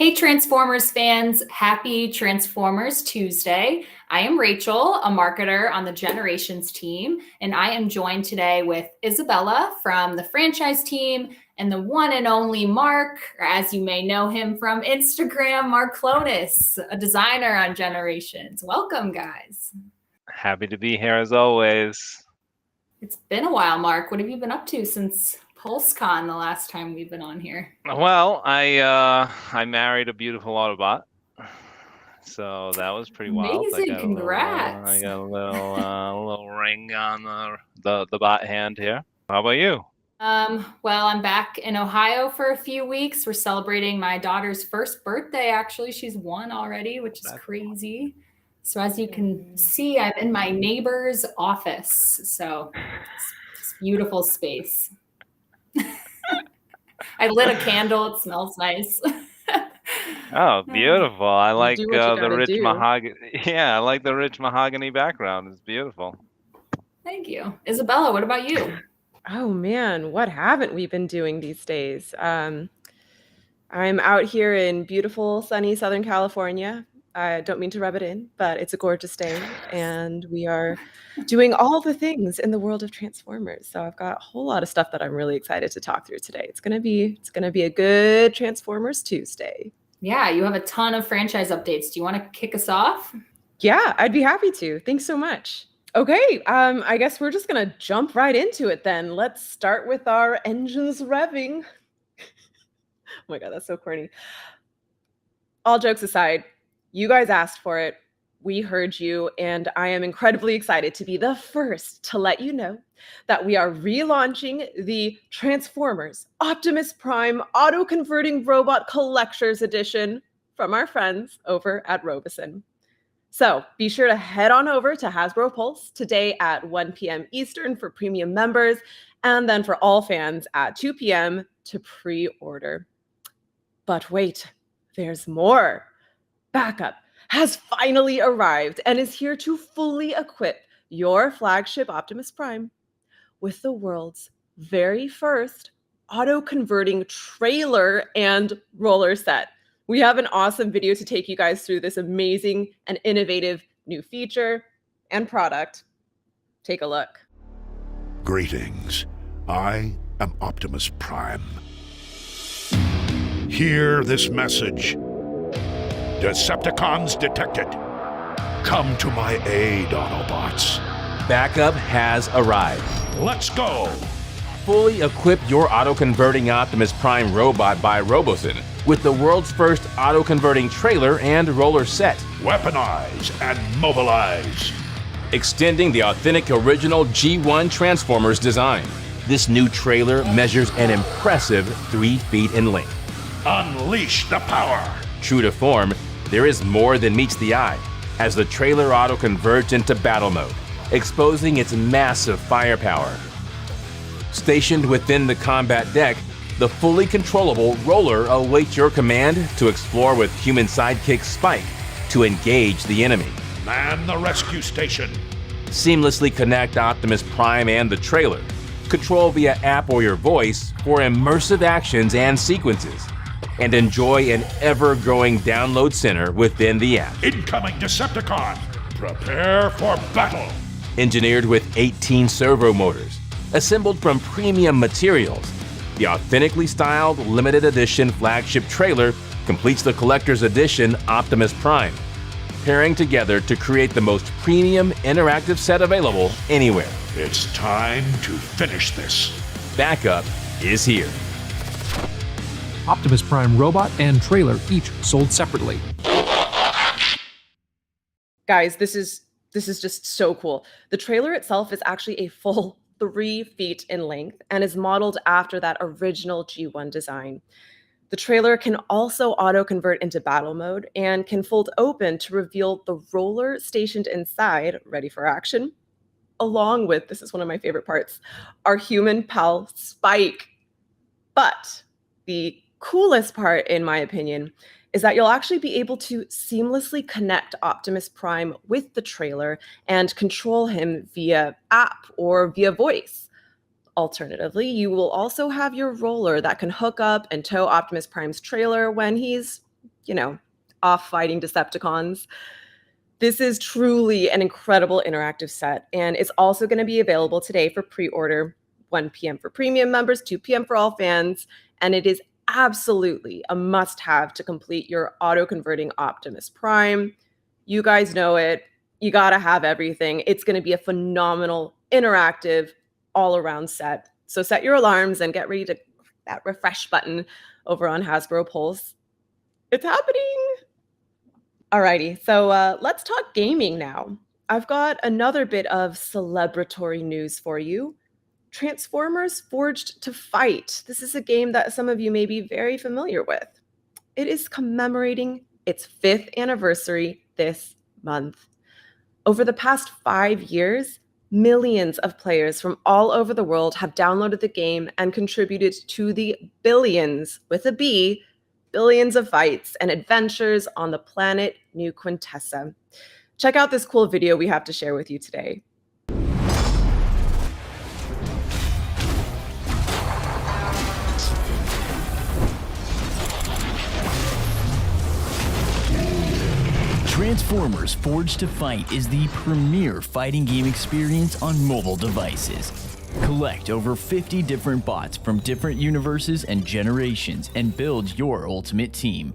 Hey, Transformers fans, happy Transformers Tuesday. I am Rachel, a marketer on the Generations team, and I am joined today with Isabella from the franchise team and the one and only Mark, or as you may know him from Instagram, Mark Clonis, a designer on Generations. Welcome, guys. Happy to be here as always. It's been a while, Mark. What have you been up to since PulseCon the last time we've been on here? Well, I married a beautiful Autobot, so that was pretty wild. Amazing, congrats. I got a little ring on the bot hand here. How about you? Well, I'm back in Ohio for a few weeks. We're celebrating my daughter's first birthday, actually. She's 1 already, which is crazy. So as you can see, I'm in my neighbor's office. So it's beautiful space. I lit a candle. It smells nice. Oh, beautiful. I like do what you the rich do. mahogany. Yeah, I like the rich mahogany background. It's beautiful. Thank you. Isabella, what about you? Oh man, what haven't we been doing these days? I'm out here in beautiful, sunny Southern California. I don't mean to rub it in, but it's a gorgeous day, and we are doing all the things in the world of Transformers. So I've got a whole lot of stuff that I'm really excited to talk through today. It's gonna be a good Transformers Tuesday. Yeah, you have a ton of franchise updates. Do you want to kick us off? Yeah, I'd be happy to. Thanks so much. Okay, I guess we're just gonna jump right into it then. Let's start with our engines revving. Oh my God, that's so corny. All jokes aside, you guys asked for it. We heard you, and I am incredibly excited to be the first to let you know that we are relaunching the Transformers Optimus Prime Auto-Converting Robot Collector's Edition from our friends over at Robosen. So be sure to head on over to Hasbro Pulse today at 1 p.m. Eastern for premium members, and then for all fans at 2 p.m. to pre-order. But wait, there's more. Backup has finally arrived and is here to fully equip your flagship Optimus Prime with the world's very first auto-converting trailer and roller set. We have an awesome video to take you guys through this amazing and innovative new feature and product. Take a look. Greetings. I am Optimus Prime. Hear this message. Decepticons detected. Come to my aid, Autobots. Backup has arrived. Let's go! Fully equip your auto-converting Optimus Prime robot by Robosen with the world's first auto-converting trailer and roller set. Weaponize and mobilize. Extending the authentic original G1 Transformers design. This new trailer measures an impressive 3 feet in length. Unleash the power. True to form, there is more than meets the eye as the trailer auto-converts into battle mode, exposing its massive firepower. Stationed within the combat deck, the fully controllable roller awaits your command to explore with human sidekick Spike to engage the enemy. Man the rescue station. Seamlessly connect Optimus Prime and the trailer. Control via app or your voice for immersive actions and sequences. And enjoy an ever-growing download center within the app. Incoming Decepticon. Prepare for battle. Engineered with 18 servo motors, assembled from premium materials, the authentically styled limited edition flagship trailer completes the collector's edition Optimus Prime, pairing together to create the most premium interactive set available anywhere. It's time to finish this. Backup is here. Optimus Prime robot and trailer each sold separately. Guys, this is just so cool. The trailer itself is actually a full 3 feet in length and is modeled after that original G1 design. The trailer can also auto-convert into battle mode and can fold open to reveal the roller stationed inside, ready for action, along with, this is one of my favorite parts, our human pal Spike. But the coolest part, in my opinion, is that you'll actually be able to seamlessly connect Optimus Prime with the trailer and control him via app or via voice. Alternatively, you will also have your roller that can hook up and tow Optimus Prime's trailer when he's off fighting Decepticons. This is truly an incredible interactive set, and it's also going to be available today for pre-order, 1 p.m. for premium members, 2 p.m. for all fans, and it is absolutely a must-have to complete your auto-converting Optimus Prime. You guys know it. You got to have everything. It's going to be a phenomenal, interactive, all-around set. So set your alarms and get ready to click that refresh button over on Hasbro Pulse. It's happening! Alrighty, so let's talk gaming now. I've got another bit of celebratory news for you. Transformers Forged to Fight. This is a game that some of you may be very familiar with. It is commemorating its 5th anniversary this month. Over the past 5 years, millions of players from all over the world have downloaded the game and contributed to the billions, with a B, billions of fights and adventures on the planet New Quintessa. Check out this cool video we have to share with you today. Transformers Forged to Fight is the premier fighting game experience on mobile devices. Collect over 50 different bots from different universes and generations and build your ultimate team.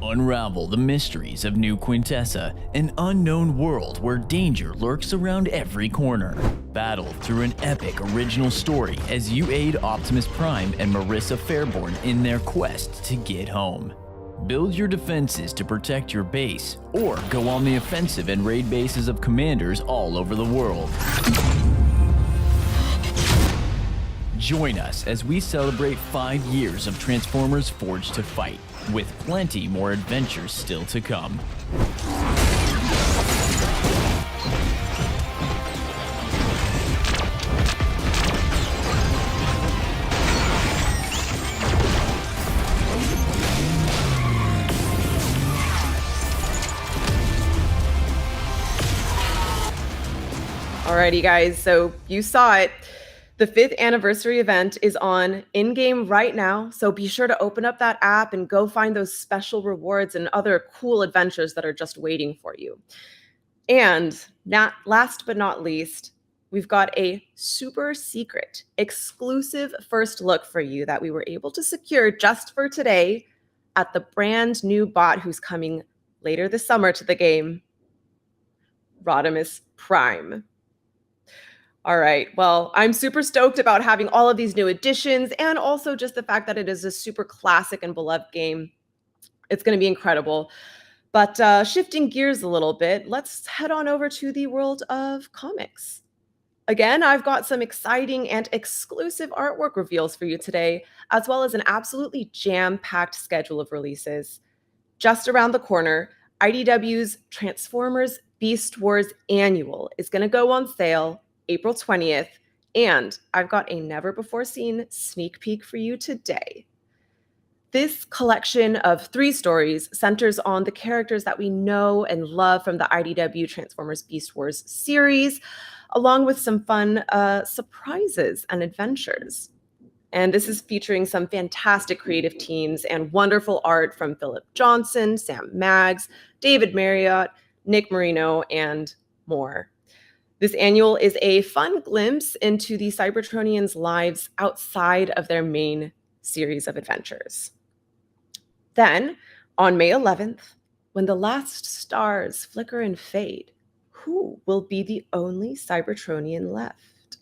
Unravel the mysteries of New Quintessa, an unknown world where danger lurks around every corner. Battle through an epic original story as you aid Optimus Prime and Marissa Fairborn in their quest to get home. Build your defenses to protect your base, or go on the offensive and raid bases of commanders all over the world. Join us as we celebrate 5 years of Transformers Forged to Fight, with plenty more adventures still to come. Alrighty, guys, so you saw it. The 5th anniversary event is on in-game right now, so be sure to open up that app and go find those special rewards and other cool adventures that are just waiting for you. And last but not least, we've got a super secret, exclusive first look for you that we were able to secure just for today at the brand new bot who's coming later this summer to the game, Optimus Prime. All right, well, I'm super stoked about having all of these new additions and also just the fact that it is a super classic and beloved game. It's going to be incredible. But shifting gears a little bit, let's head on over to the world of comics. Again, I've got some exciting and exclusive artwork reveals for you today, as well as an absolutely jam-packed schedule of releases. Just around the corner, IDW's Transformers Beast Wars Annual is going to go on sale April 20th, and I've got a never-before-seen sneak peek for you today. This collection of 3 stories centers on the characters that we know and love from the IDW Transformers Beast Wars series, along with some fun surprises and adventures. And this is featuring some fantastic creative teams and wonderful art from Philip Johnson, Sam Maggs, David Marriott, Nick Marino, and more. This annual is a fun glimpse into the Cybertronians' lives outside of their main series of adventures. Then, on May 11th, when the last stars flicker and fade, who will be the only Cybertronian left?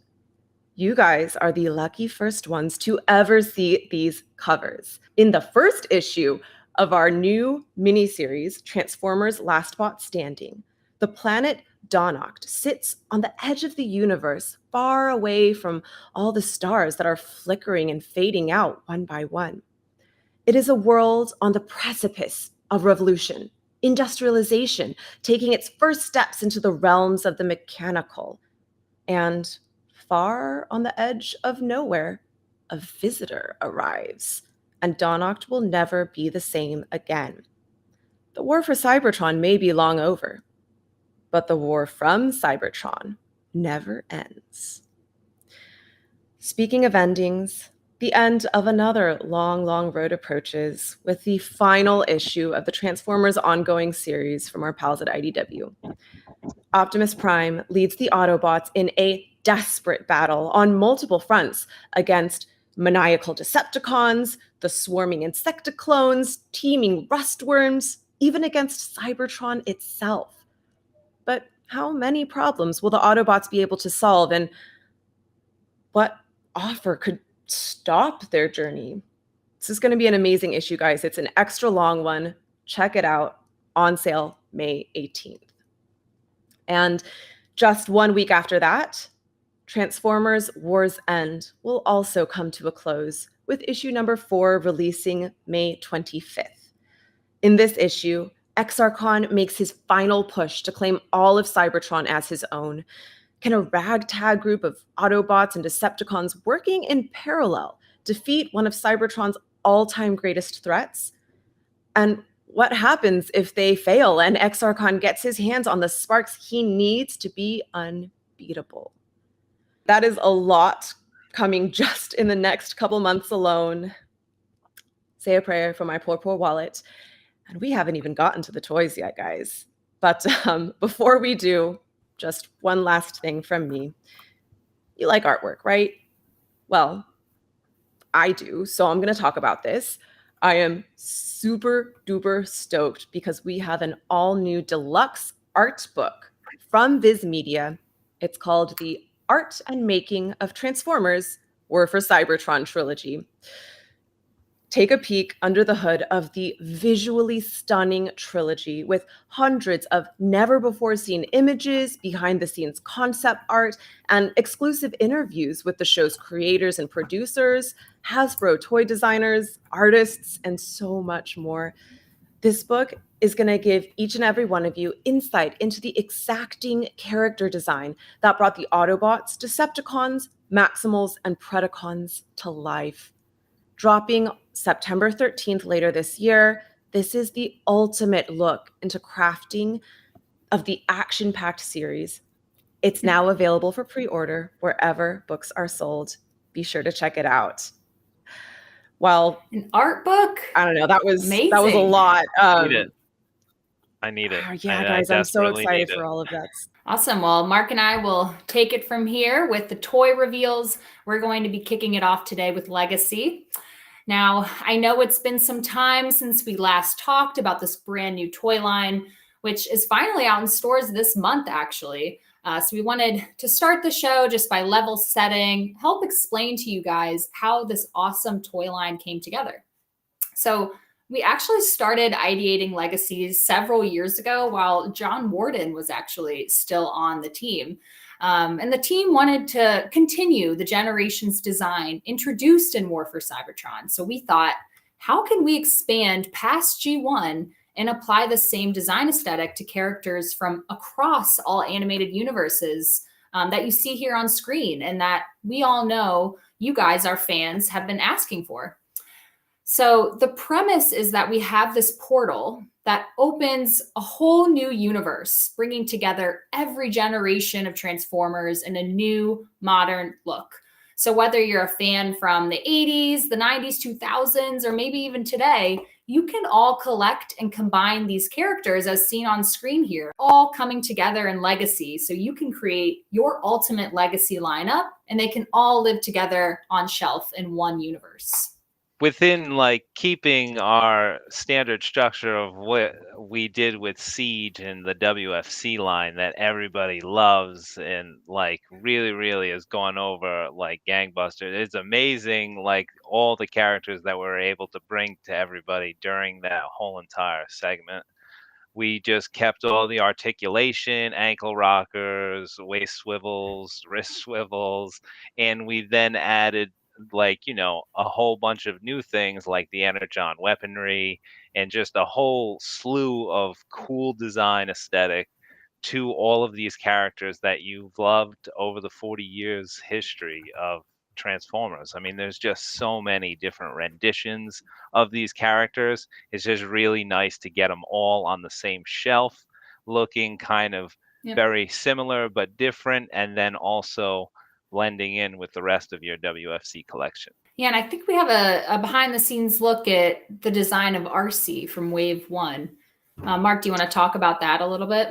You guys are the lucky first ones to ever see these covers. In the first issue of our new miniseries, Transformers Last Bot Standing, the planet Donoct sits on the edge of the universe, far away from all the stars that are flickering and fading out one by one. It is a world on the precipice of revolution, industrialization, taking its first steps into the realms of the mechanical. And far on the edge of nowhere, a visitor arrives, and Donoct will never be the same again. The war for Cybertron may be long over, but the war from Cybertron never ends. Speaking of endings, The end of another long, long road approaches with the final issue of the Transformers ongoing series from our pals at IDW. Optimus Prime leads the Autobots in a desperate battle on multiple fronts against maniacal Decepticons, the swarming Insecticlones, teeming Rustworms, even against Cybertron itself. But how many problems will the Autobots be able to solve, and what offer could stop their journey? This is going to be an amazing issue, guys. It's an extra long one. Check it out. On sale May 18th. And just 1 week after that, Transformers War's End will also come to a close, with issue number 4 releasing May 25th. In this issue, Exarchon makes his final push to claim all of Cybertron as his own. Can a ragtag group of Autobots and Decepticons working in parallel defeat one of Cybertron's all-time greatest threats? And what happens if they fail and Exarchon gets his hands on the sparks he needs to be unbeatable? That is a lot coming just in the next couple months alone. Say a prayer for my poor, poor wallet. And we haven't even gotten to the toys yet, guys. But before we do, just one last thing from me. You like artwork, right? Well, I do, so I'm going to talk about this. I am super duper stoked because we have an all new deluxe art book from Viz Media. It's called the Art and Making of Transformers War for Cybertron trilogy. Take a peek under the hood of the visually stunning trilogy with hundreds of never before seen images, behind the scenes concept art, and exclusive interviews with the show's creators and producers, Hasbro toy designers, artists, and so much more. This book is going to give each and every one of you insight into the exacting character design that brought the Autobots, Decepticons, Maximals, and Predacons to life. Dropping September 13th later this year, this is the ultimate look into crafting of the action-packed series. It's now available for pre-order wherever books are sold. Be sure to check it out. Well, an art book? I don't know. That was Amazing. a lot. I need it. Yeah, guys, I'm so excited for all of that. Awesome. Well, Mark and I will take it from here with the toy reveals. We're going to be kicking it off today with Legacy. Now, I know it's been some time since we last talked about this brand new toy line, which is finally out in stores this month, actually. So we wanted to start the show just by level setting, help explain to you guys how this awesome toy line came together. So we actually started ideating Legacies several years ago while John Warden was actually still on the team. And the team wanted to continue the Generations design introduced in War for Cybertron. So we thought, how can we expand past G1 and apply the same design aesthetic to characters from across all animated universes that you see here on screen and that we all know you guys, our fans, have been asking for? So the premise is that we have this portal that opens a whole new universe, bringing together every generation of Transformers in a new modern look. So whether you're a fan from the 80s, the 90s, 2000s, or maybe even today, you can all collect and combine these characters as seen on screen here, all coming together in Legacy. So you can create your ultimate Legacy lineup and they can all live together on shelf in one universe. Within like keeping our standard structure of what we did with Siege and the WFC line that everybody loves and like really has gone over like gangbusters. It's amazing, like all the characters that we're able to bring to everybody during that whole entire segment. We just kept all the articulation, ankle rockers, waist swivels, wrist swivels, and we then added like, you know, a whole bunch of new things like the Energon weaponry and just a whole slew of cool design aesthetic to all of these characters that you've loved over the 40 years history of Transformers. I mean, there's just so many different renditions of these characters. It's just really nice to get them all on the same shelf, looking kind of very similar but different, and then also blending in with the rest of your WFC collection. Yeah, and I think we have a behind the scenes look at the design of RC from Wave 1. Mark, do you want to talk about that a little bit?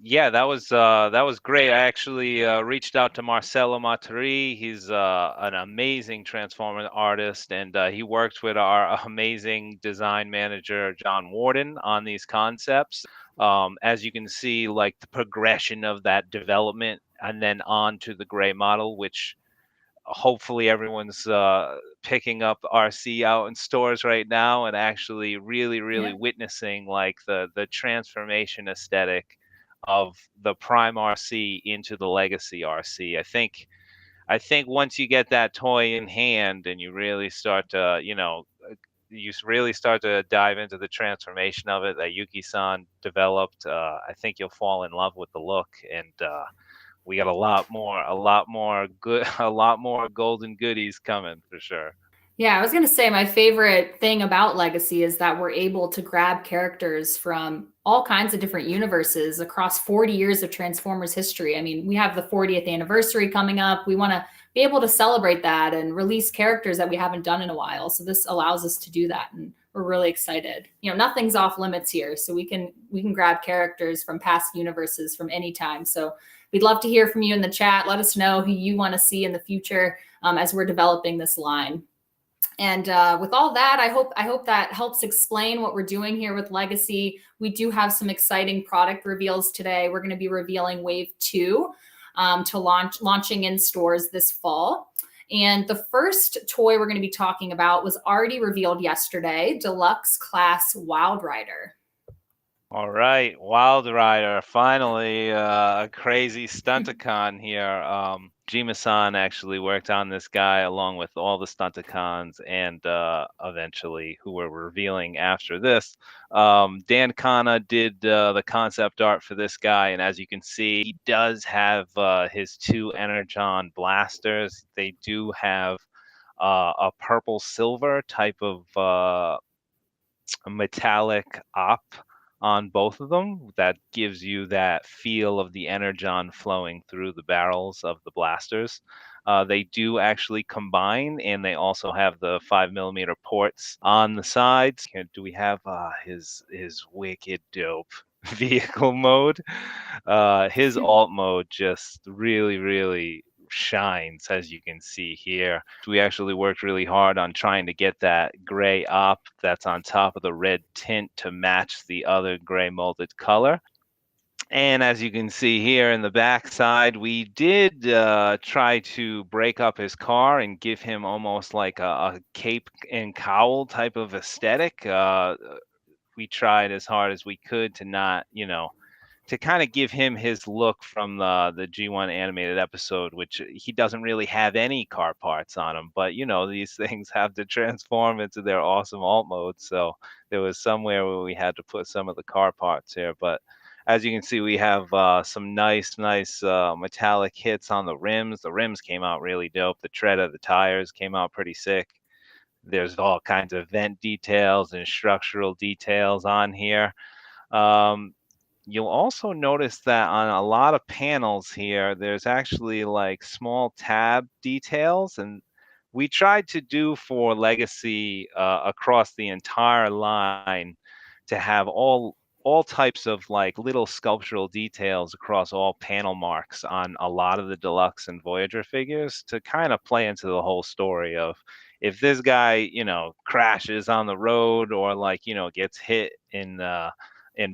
Yeah, that was great. I actually reached out to Marcelo Maturi. He's an amazing Transformer artist, and he worked with our amazing design manager John Warden on these concepts. As you can see, like the progression of that development, and then on to the gray model, which hopefully everyone's picking up RC out in stores right now and actually really Yeah. witnessing like the transformation aesthetic of the Prime RC into the Legacy RC. I think once you get that toy in hand and you really start to, really start to dive into the transformation of it that Yuki-san developed, I think you'll fall in love with the look. And we got a lot more good, a lot more golden goodies coming for sure. Yeah, I was going to say my favorite thing about Legacy is that we're able to grab characters from all kinds of different universes across 40 years of Transformers history. I mean, we have the 40th anniversary coming up. We want to be able to celebrate that and release characters that we haven't done in a while. So this allows us to do that, and we're really excited. You know, nothing's off limits here, so we can grab characters from past universes from any time. So we'd love to hear from you in the chat. Let us know who you want to see in the future as we're developing this line. And with all that, I hope that helps explain what we're doing here with Legacy. We do have some exciting product reveals today. We're going to be revealing Wave 2 to launching in stores this fall. And the first toy we're going to be talking about was already revealed yesterday, Deluxe Class Wild Rider. All right, Wild Rider, finally a crazy Stunticon here. Jima-san actually worked on this guy along with all the Stunticons and eventually who we're revealing after this. Dan Kana did the concept art for this guy, and as you can see, he does have his two Energon blasters. They do have a purple-silver type of metallic op on both of them that gives you that feel of the energon flowing through the barrels of the blasters. They do actually combine, and they also have the 5mm ports on the sides. Do we have his wicked dope vehicle mode? His alt mode just really shines, as you can see here. We actually worked really hard on trying to get that gray op that's on top of the red tint to match the other gray molded color. And as you can see here in the back side, we did try to break up his car and give him almost like a cape and cowl type of aesthetic. We tried as hard as we could to not, to kind of give him his look from the G1 animated episode, which he doesn't really have any car parts on him. But, these things have to transform into their awesome alt mode. So there was somewhere where we had to put some of the car parts here. But as you can see, we have some nice metallic hits on the rims. The rims came out really dope. The tread of the tires came out pretty sick. There's all kinds of vent details and structural details on here. You'll also notice that on a lot of panels here, there's actually like small tab details, and we tried to do for Legacy across the entire line to have all types of like little sculptural details across all panel marks on a lot of the Deluxe and Voyager figures to kind of play into the whole story of if this guy, crashes on the road or like, gets hit in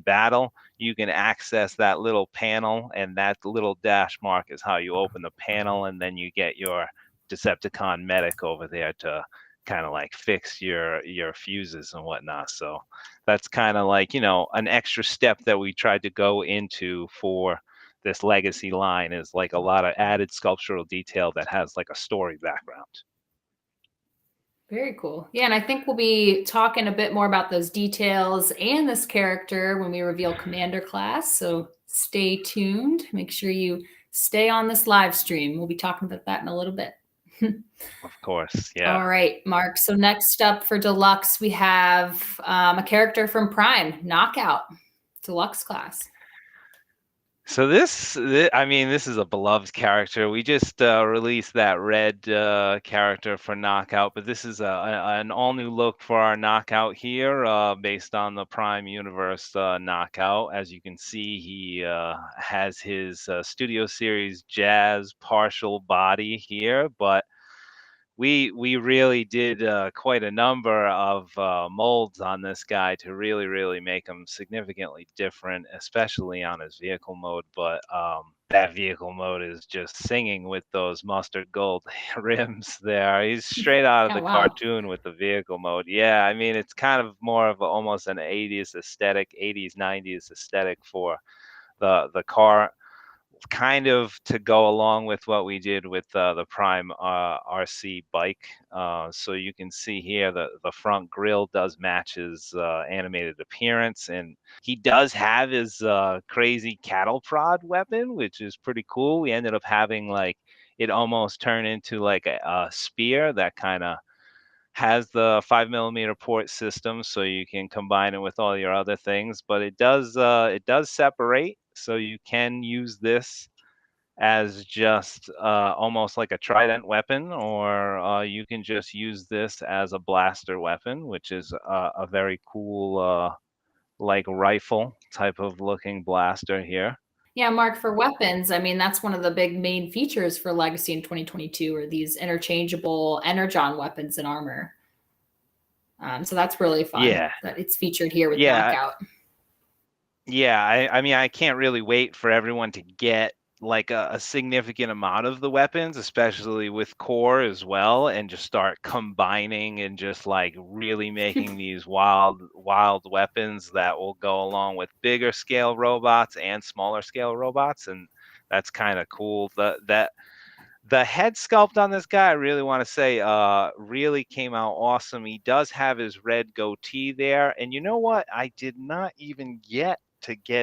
battle, you can access that little panel, and that little dash mark is how you open the panel, and then you get your Decepticon medic over there to kind of like fix your fuses and whatnot. So that's kind of like, an extra step that we tried to go into for this Legacy line is like a lot of added sculptural detail that has like a story background. Very cool. Yeah, and I think we'll be talking a bit more about those details and this character when we reveal Commander Class. So stay tuned. Make sure you stay on this live stream. We'll be talking about that in a little bit. Of course, yeah. All right, Mark. So next up for Deluxe, we have a character from Prime, Knockout, Deluxe Class. So I mean, this is a beloved character. We just released that red character for Knockout, but this is an all-new look for our Knockout here, based on the Prime Universe Knockout. As you can see, he has his Studio Series Jazz partial body here, but we really did quite a number of molds on this guy to really make him significantly different, especially on his vehicle mode. But that vehicle mode is just singing with those mustard gold rims there. He's straight out of Oh, the wow. cartoon with the vehicle mode. Yeah, I mean, it's kind of more of almost an 80s aesthetic, 80s 90s aesthetic for the car, kind of to go along with what we did with the Prime RC bike. So you can see here the front grille does match his animated appearance, and he does have his crazy cattle prod weapon, which is pretty cool. We ended up having like it almost turn into like a spear that kind of has the 5mm port system, so you can combine it with all your other things. But it does separate, so you can use this as just almost like a trident weapon, or you can just use this as a blaster weapon, which is a very cool like rifle type of looking blaster here. Yeah, Mark, for weapons, I mean, that's one of the big main features for Legacy in 2022 are these interchangeable Energon weapons and armor. So that's really fun Yeah. that it's featured here with Yeah. Knockout. Yeah, I mean, I can't really wait for everyone to get like a significant amount of the weapons, especially with core as well, and just start combining and just like really making these wild weapons that will go along with bigger scale robots and smaller scale robots. And that's kind of cool. The head sculpt on this guy, I really want to say, really came out awesome. He does have his red goatee there. And you know what? I did not even get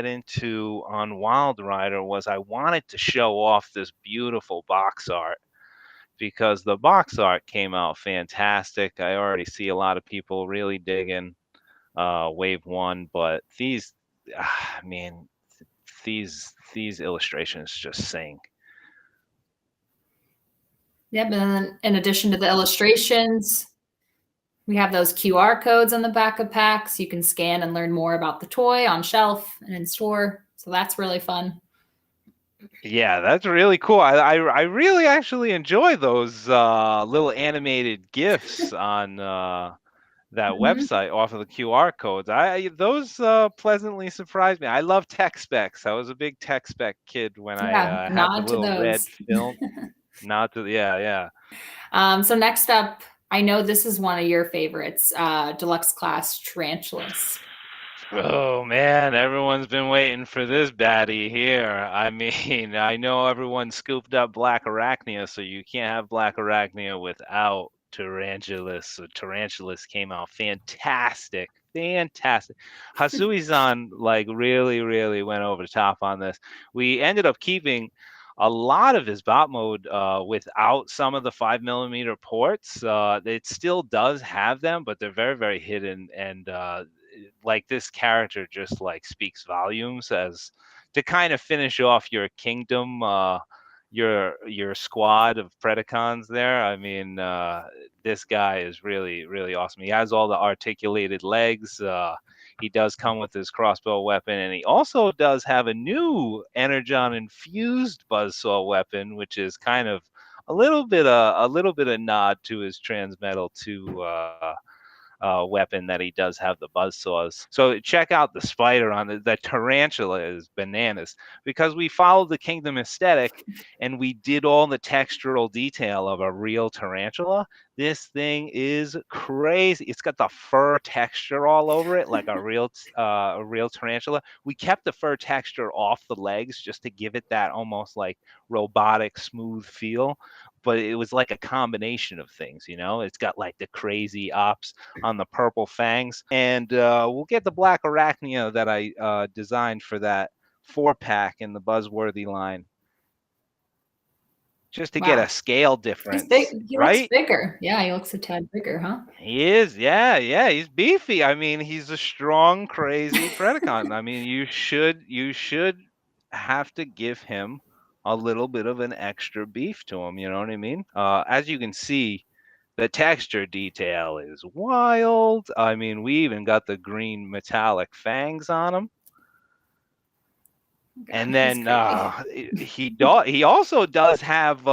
into on Wild Rider was I wanted to show off this beautiful box art, because the box art came out fantastic. I already see a lot of people really digging Wave 1, but these, man, these illustrations just sing. Yeah, but then in addition to the illustrations, we have those QR codes on the back of packs. You can scan and learn more about the toy on shelf and in store. So that's really fun. Yeah, that's really cool. I really actually enjoy those little animated GIFs on that website off of the QR codes. Those pleasantly surprised me. I love tech specs. I was a big tech spec kid when I had the nod to little red those. film. Not to yeah. So next up, I know this is one of your favorites, Deluxe Class Tarantulas. Oh man, everyone's been waiting for this baddie here. I mean, I know everyone scooped up Black Arachnia, so you can't have Black Arachnia without Tarantulas. So Tarantulas came out fantastic. Hasui-san like really went over the top on this. We ended up keeping a lot of his bot mode without some of the 5mm ports. It still does have them, but they're very hidden, and like this character just like speaks volumes as to kind of finish off your kingdom, your squad of Predacons there. I mean, this guy is really awesome. He has all the articulated legs. He does come with his crossbow weapon, and he also does have a new Energon infused buzzsaw weapon, which is kind of a little bit of nod to his Transmetal 2 weapon that he does have the buzzsaws. So check out the spider on the tarantula is bananas, because we followed the kingdom aesthetic and we did all the textural detail of a real tarantula. This thing is crazy. It's got the fur texture all over it, like a real tarantula. We kept the fur texture off the legs just to give it that almost like robotic, smooth feel. But it was like a combination of things, you know. It's got like the crazy ops on the purple fangs, and we'll get the Black Arachnia that I designed for that 4-pack in the Buzzworthy line, just to get a scale difference. He right? looks bigger. Yeah, he looks a tad bigger, huh? He is, yeah. He's beefy. I mean, he's a strong, crazy Predacon. I mean, you should have to give him a little bit of an extra beef to him. You know what I mean? As you can see, the texture detail is wild. I mean, we even got the green metallic fangs on him. God, And he's then crazy. he also does have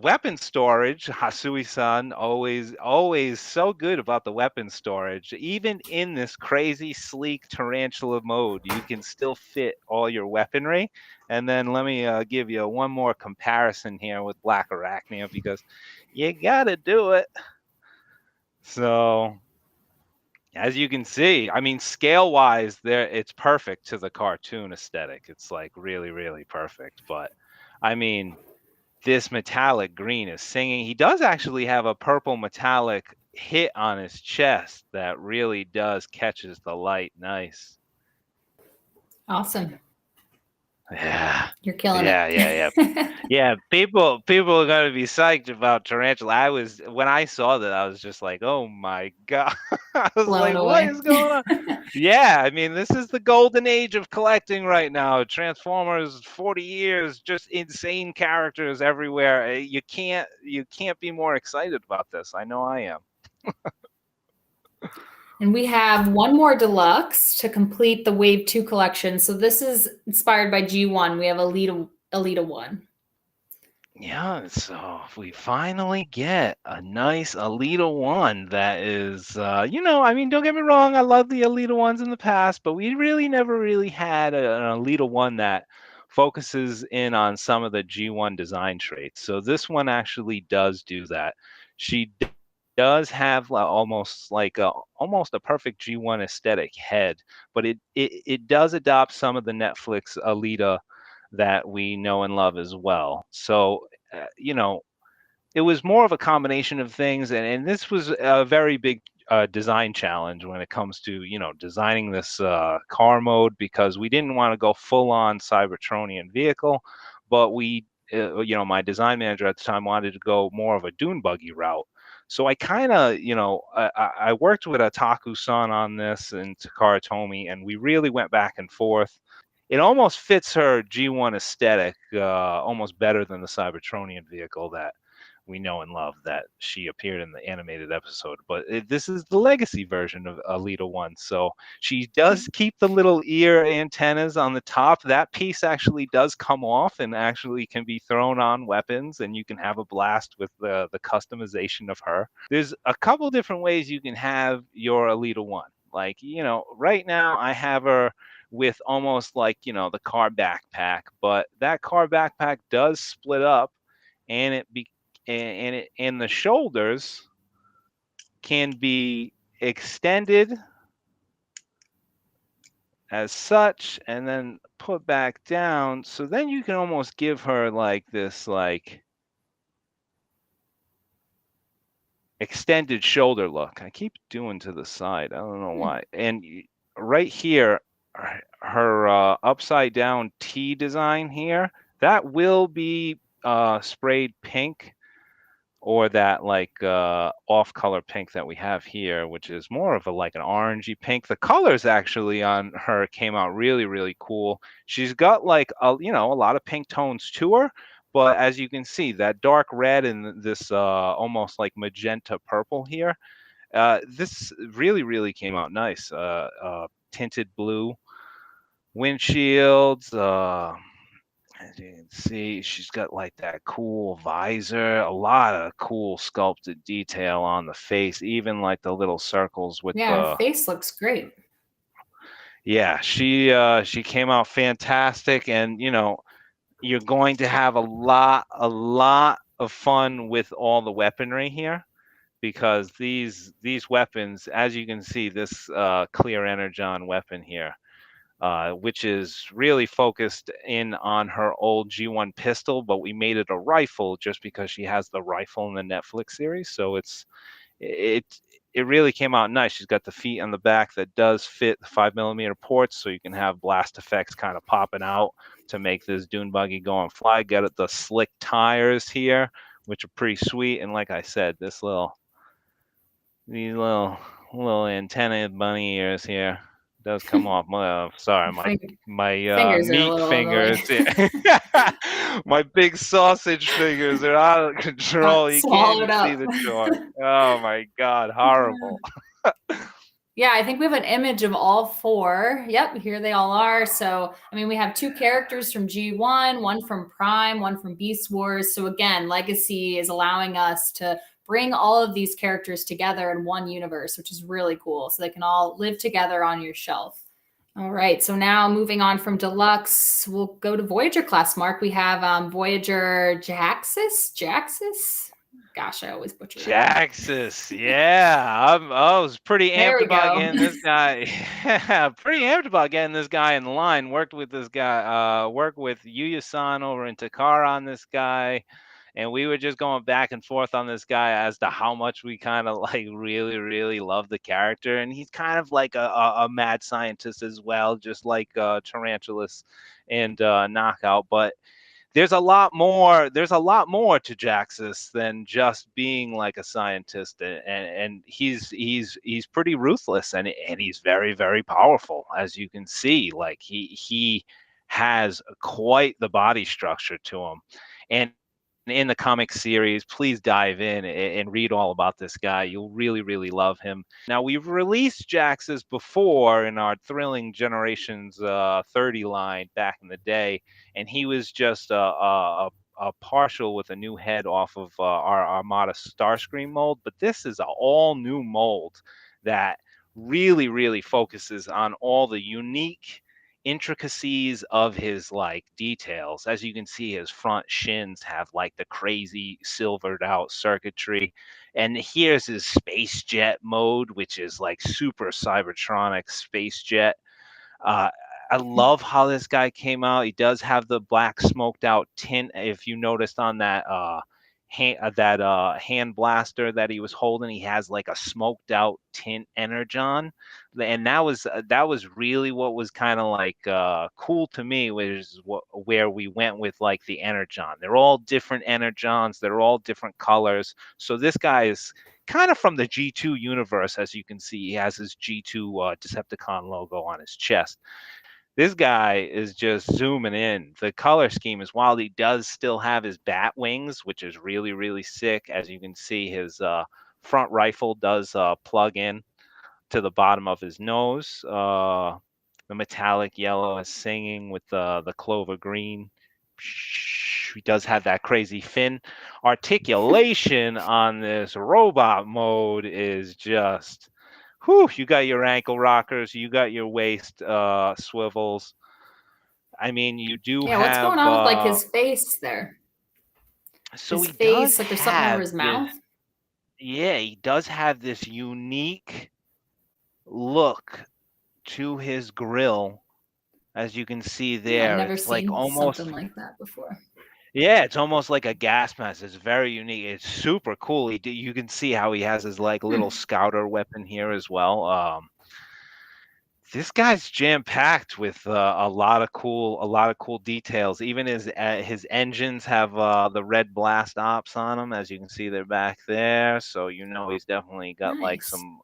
weapon storage. Hasui-san always so good about the weapon storage. Even in this crazy sleek tarantula mode, you can still fit all your weaponry. And then let me give you one more comparison here with Black Arachnia, because you gotta do it. So as you can see, I mean, scale wise, there it's perfect to the cartoon aesthetic. It's like really, really perfect. But I mean, this metallic green is singing. He does actually have a purple metallic hit on his chest that really does catches the light nice. Awesome. Yeah. You're killing Yeah, it. yeah. People are gonna be psyched about Tarantula. When I saw that, I was just like, oh my god. I was Blown like, what away. is going on? Yeah, I mean, this is the golden age of collecting right now. Transformers, 40 years, just insane characters everywhere. You can't be more excited about this. I know I am. And we have one more deluxe to complete the Wave 2 collection. So this is inspired by G1. We have Alita 1. Yeah, so we finally get a nice Alita one that is, I mean, don't get me wrong, I love the Alita ones in the past, but we really never really had an Alita one that focuses in on some of the G1 design traits. So this one actually does do that. She does have almost a perfect G1 aesthetic head, but it does adopt some of the Netflix Alita that we know and love as well. So, it was more of a combination of things, and this was a very big design challenge when it comes to designing this car mode, because we didn't want to go full on Cybertronian vehicle, but my design manager at the time wanted to go more of a dune buggy route. So I kind of, I worked with Ataku-san on this and Takara Tomy, and we really went back and forth. It almost fits her G1 aesthetic almost better than the Cybertronian vehicle that we know and love that she appeared in the animated episode. But this is the legacy version of Alita 1. So she does keep the little ear antennas on the top. That piece actually does come off and actually can be thrown on weapons, and you can have a blast with the customization of her. There's a couple different ways you can have your Alita 1. Like, right now I have her with almost like, the car backpack, but that car backpack does split up, and and the shoulders can be extended as such and then put back down. So then you can almost give her like this extended shoulder look. I keep doing to the side. I don't know why. And right here, her upside down T design here, that will be sprayed pink, or that off color pink that we have here, which is more of an orangey pink. The colors actually on her came out really, really cool. She's got a lot of pink tones to her, but as you can see, that dark red and this almost like magenta purple here, this really, really came out nice. Tinted blue windshields. As you can see, she's got that cool visor, a lot of cool sculpted detail on the face, even the little circles with her face looks great. Yeah, she came out fantastic, and you're going to have a lot of fun with all the weaponry here, because these weapons, as you can see, this clear energon weapon here, which is really focused in on her old G1 pistol, but we made it a rifle just because she has the rifle in the Netflix series. So it really came out nice. She's got the feet on the back that does fit the 5mm ports, so you can have blast effects kind of popping out to make this dune buggy go and fly. Got the slick tires here, which are pretty sweet. And like I said, these little antenna bunny ears here, does come off. Sorry, my Fingers are a meat little fingers. annoying. My big sausage fingers are out of control. Got You can't even swallowed see up. the joint. Oh my God, horrible. Yeah, I think we have an image of all 4. Yep, here they all are. So, I mean, we have 2 characters from G1, one from Prime, one from Beast Wars. So again, Legacy is allowing us to bring all of these characters together in one universe, which is really cool. So they can all live together on your shelf. All right, so now moving on from Deluxe, we'll go to Voyager class, Mark. We have Voyager Jaxus? Gosh, I always butcher that. Jaxus, yeah. I was pretty There amped we about go. getting this guy. Pretty amped about getting this guy in the line. Worked with this guy, worked with Yuya-san over in Takara on this guy. And we were just going back and forth on this guy as to how much we kind of like really, really love the character. And he's kind of like a mad scientist as well, just like Tarantulas and Knockout. But there's a lot more to Jaxus than just being like a scientist, and he's pretty ruthless, and he's very, very powerful, as you can see. Like he has quite the body structure to him. And in the comic series, please dive in and read all about this guy. You'll really, really love him. Now, we've released Jaxus before in our Thrilling Generations 30 line back in the day, and he was just a partial with a new head off of our Armada Starscream mold. But this is an all new mold that really, really focuses on all the unique intricacies of his like details. As you can see, his front shins have like the crazy silvered out circuitry, and here's his space jet mode, which is like super cybertronic space jet. I love how this guy came out. He does have the black smoked out tint. If you noticed on that hand blaster that he was holding, he has like a smoked out tint energon, and that was really what was kind of like cool to me, where we went with like the energon. They're all different energons. They're all different colors. So this guy is kind of from the G2 universe. As you can see, he has his G2 Decepticon logo on his chest. This guy is just zooming in. The color scheme is wild. He does still have his bat wings, which is really, really sick. As you can see, his front rifle does plug in to the bottom of his nose. The metallic yellow is singing with the clover green. He does have that crazy fin. Articulation on this robot mode is just... Whew, you got your ankle rockers, you got your waist swivels. I mean, you do Yeah, have... what's going on with like his face there? So his he face, does like there's something over have his this... mouth. Yeah, he does have this unique look to his grill, as you can see there. I've never It's like seen almost... something like that before. Yeah, it's almost like a gas mask. It's very unique. It's super cool. You can see how he has his like little scouter weapon here as well. This guy's jam packed with a lot of cool details. Even his engines have the red blast ops on them, as you can see they're back there. So you know he's definitely got like Nice. some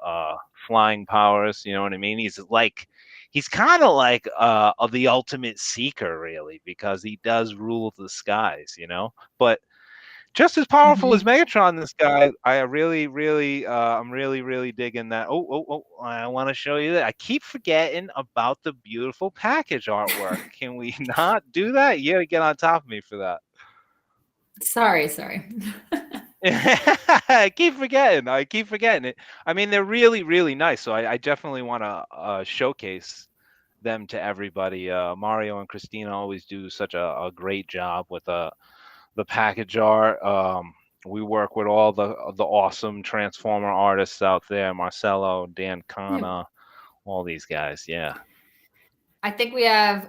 flying powers. You know what I mean? He's kind of like the ultimate seeker, really, because he does rule the skies. You know, but just as powerful as Megatron, this guy. I'm really digging that. I want to show you that. I keep forgetting about the beautiful package artwork. Can we not do that? You gotta get on top of me for that. Sorry. I keep forgetting it. I mean, they're really, really nice. So I definitely want to showcase them to everybody. Mario and Christina always do such a great job with the package art. We work with all the awesome Transformer artists out there, Marcelo, Dan Kana, all these guys. Yeah. I think we have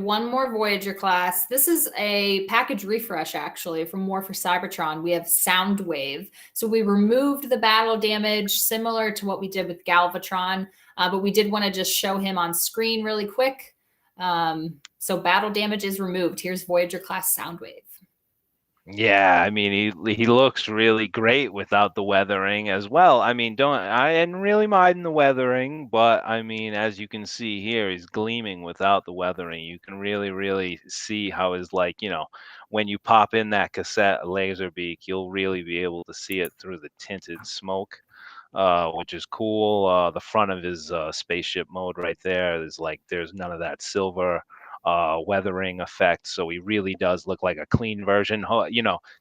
one more Voyager class. This is a package refresh, actually, from War for Cybertron. We have Soundwave. So we removed the battle damage, similar to what we did with Galvatron, but we did want to just show him on screen really quick. So battle damage is removed. Here's Voyager class Soundwave. Yeah, I mean he looks really great without the weathering as well. I mean, I didn't really mind the weathering, but I mean, as you can see here, he's gleaming without the weathering. You can really see how his when you pop in that cassette laser beak, you'll really be able to see it through the tinted smoke. Which is cool. The front of his spaceship mode right there is there's none of that silver weathering effect, so he really does look like a clean version.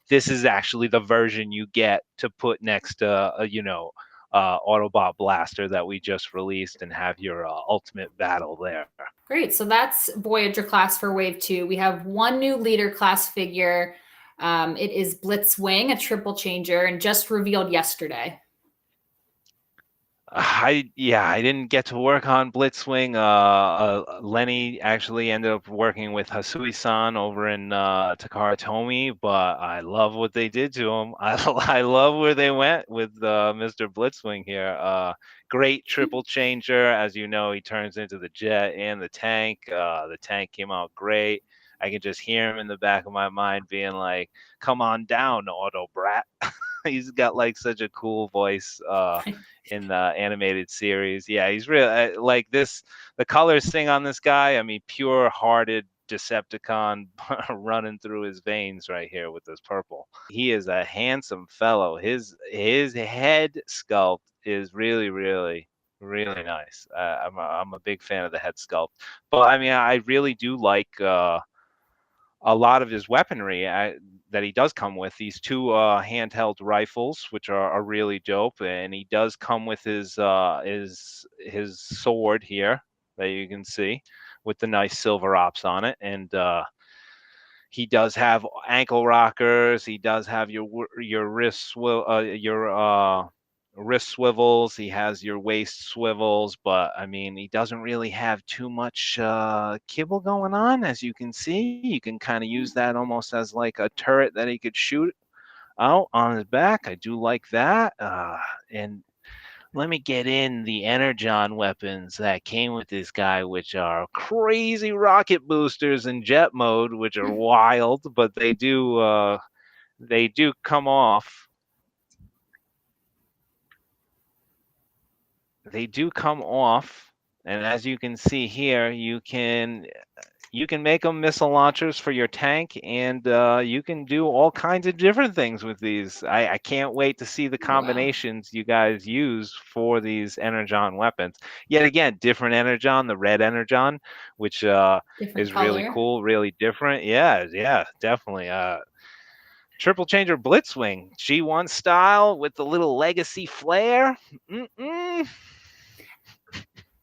This is actually the version you get to put next to Autobot Blaster that we just released and have your ultimate battle there. Great. So that's Voyager class for Wave 2. We have one new leader class figure. It is Blitzwing, a triple changer, and just revealed yesterday. I didn't get to work on Blitzwing. Lenny actually ended up working with Hasui-san over in Takara Tomy, but I love what they did to him. I love where they went with Mr. Blitzwing here. Great triple changer. As you know, he turns into the jet and the tank. The tank came out great. I can just hear him in the back of my mind being like, "Come on down, Auto Brat." He's got such a cool voice in the animated series. Yeah, he's real like this. The colors sing on this guy. I mean, pure-hearted Decepticon running through his veins right here with this purple. He is a handsome fellow. His head sculpt is really nice. I'm a big fan of the head sculpt. But I mean, I really do like a lot of his weaponry that he does come with. These two handheld rifles, which are really dope, and he does come with his sword here that you can see with the nice silver ops on it, and he does have ankle rockers. He does have your wrist wrist swivels. He has your waist swivels, but I mean, he doesn't really have too much kibble going on. As you can see, you can kind of use that almost as like a turret that he could shoot out on his back. I do like that. And let me get in the Energon weapons that came with this guy, which are crazy rocket boosters in jet mode, which are wild, but they do come off. They do come off, and as you can see here, you can make them missile launchers for your tank, and you can do all kinds of different things with these. I can't wait to see the combinations you guys use for these Energon weapons. Yet again, different Energon, the red Energon, which is color. Really cool, really different. Yeah, definitely. Triple changer Blitzwing, G1 style with the little legacy flare.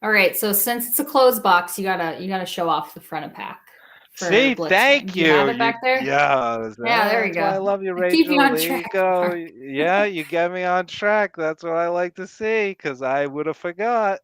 All right, so since it's a closed box, you gotta show off the front of pack. See, thank you. You have it back there? Yeah, there you go. I love you, Rachel. Keep you on there track. You go. Yeah, you get me on track. That's what I like to see, because I would have forgot.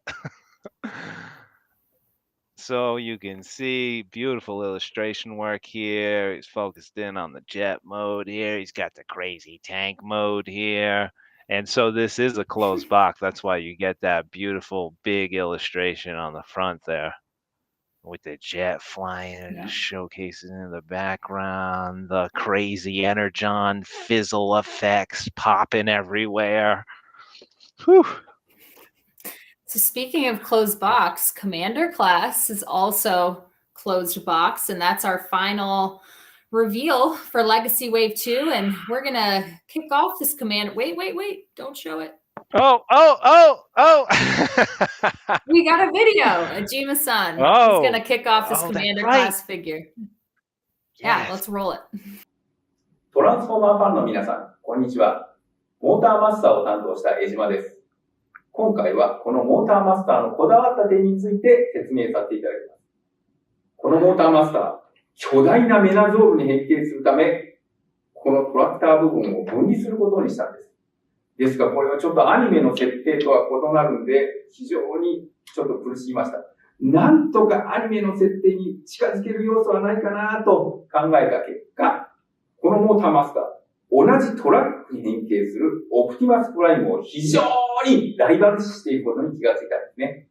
So you can see beautiful illustration work here. He's focused in on the jet mode here. He's got the crazy tank mode here. And so this is a closed box. That's why you get that beautiful big illustration on the front there with the jet flying and showcasing in the background, the crazy Energon fizzle effects popping everywhere. Whew. So speaking of closed box, Commander class is also closed box, and that's our final reveal for Legacy Wave 2, and we're gonna kick off this Commander. Wait, don't show it. Oh. We got a video. Ajima-san is gonna kick off this Commander class figure. Yeah, let's roll it. トランスフォーマーファンの皆さん、こんにちは。モーターマスターを担当した江島です。今回はこのモーターマスターのこだわった点について説明させていただきます。このモーターマスター、巨大なメナゾールに変形するため、このトラクター部分を分離することにしたんです。ですが、これはちょっとアニメの設定とは異なるんで、非常にちょっと苦しみました。なんとかアニメの設定に近づける要素はないかなと考えた結果、このモーターマスター、同じトラックに変形するオプティマスプライムを非常にライバル視していることに気がついたんですね。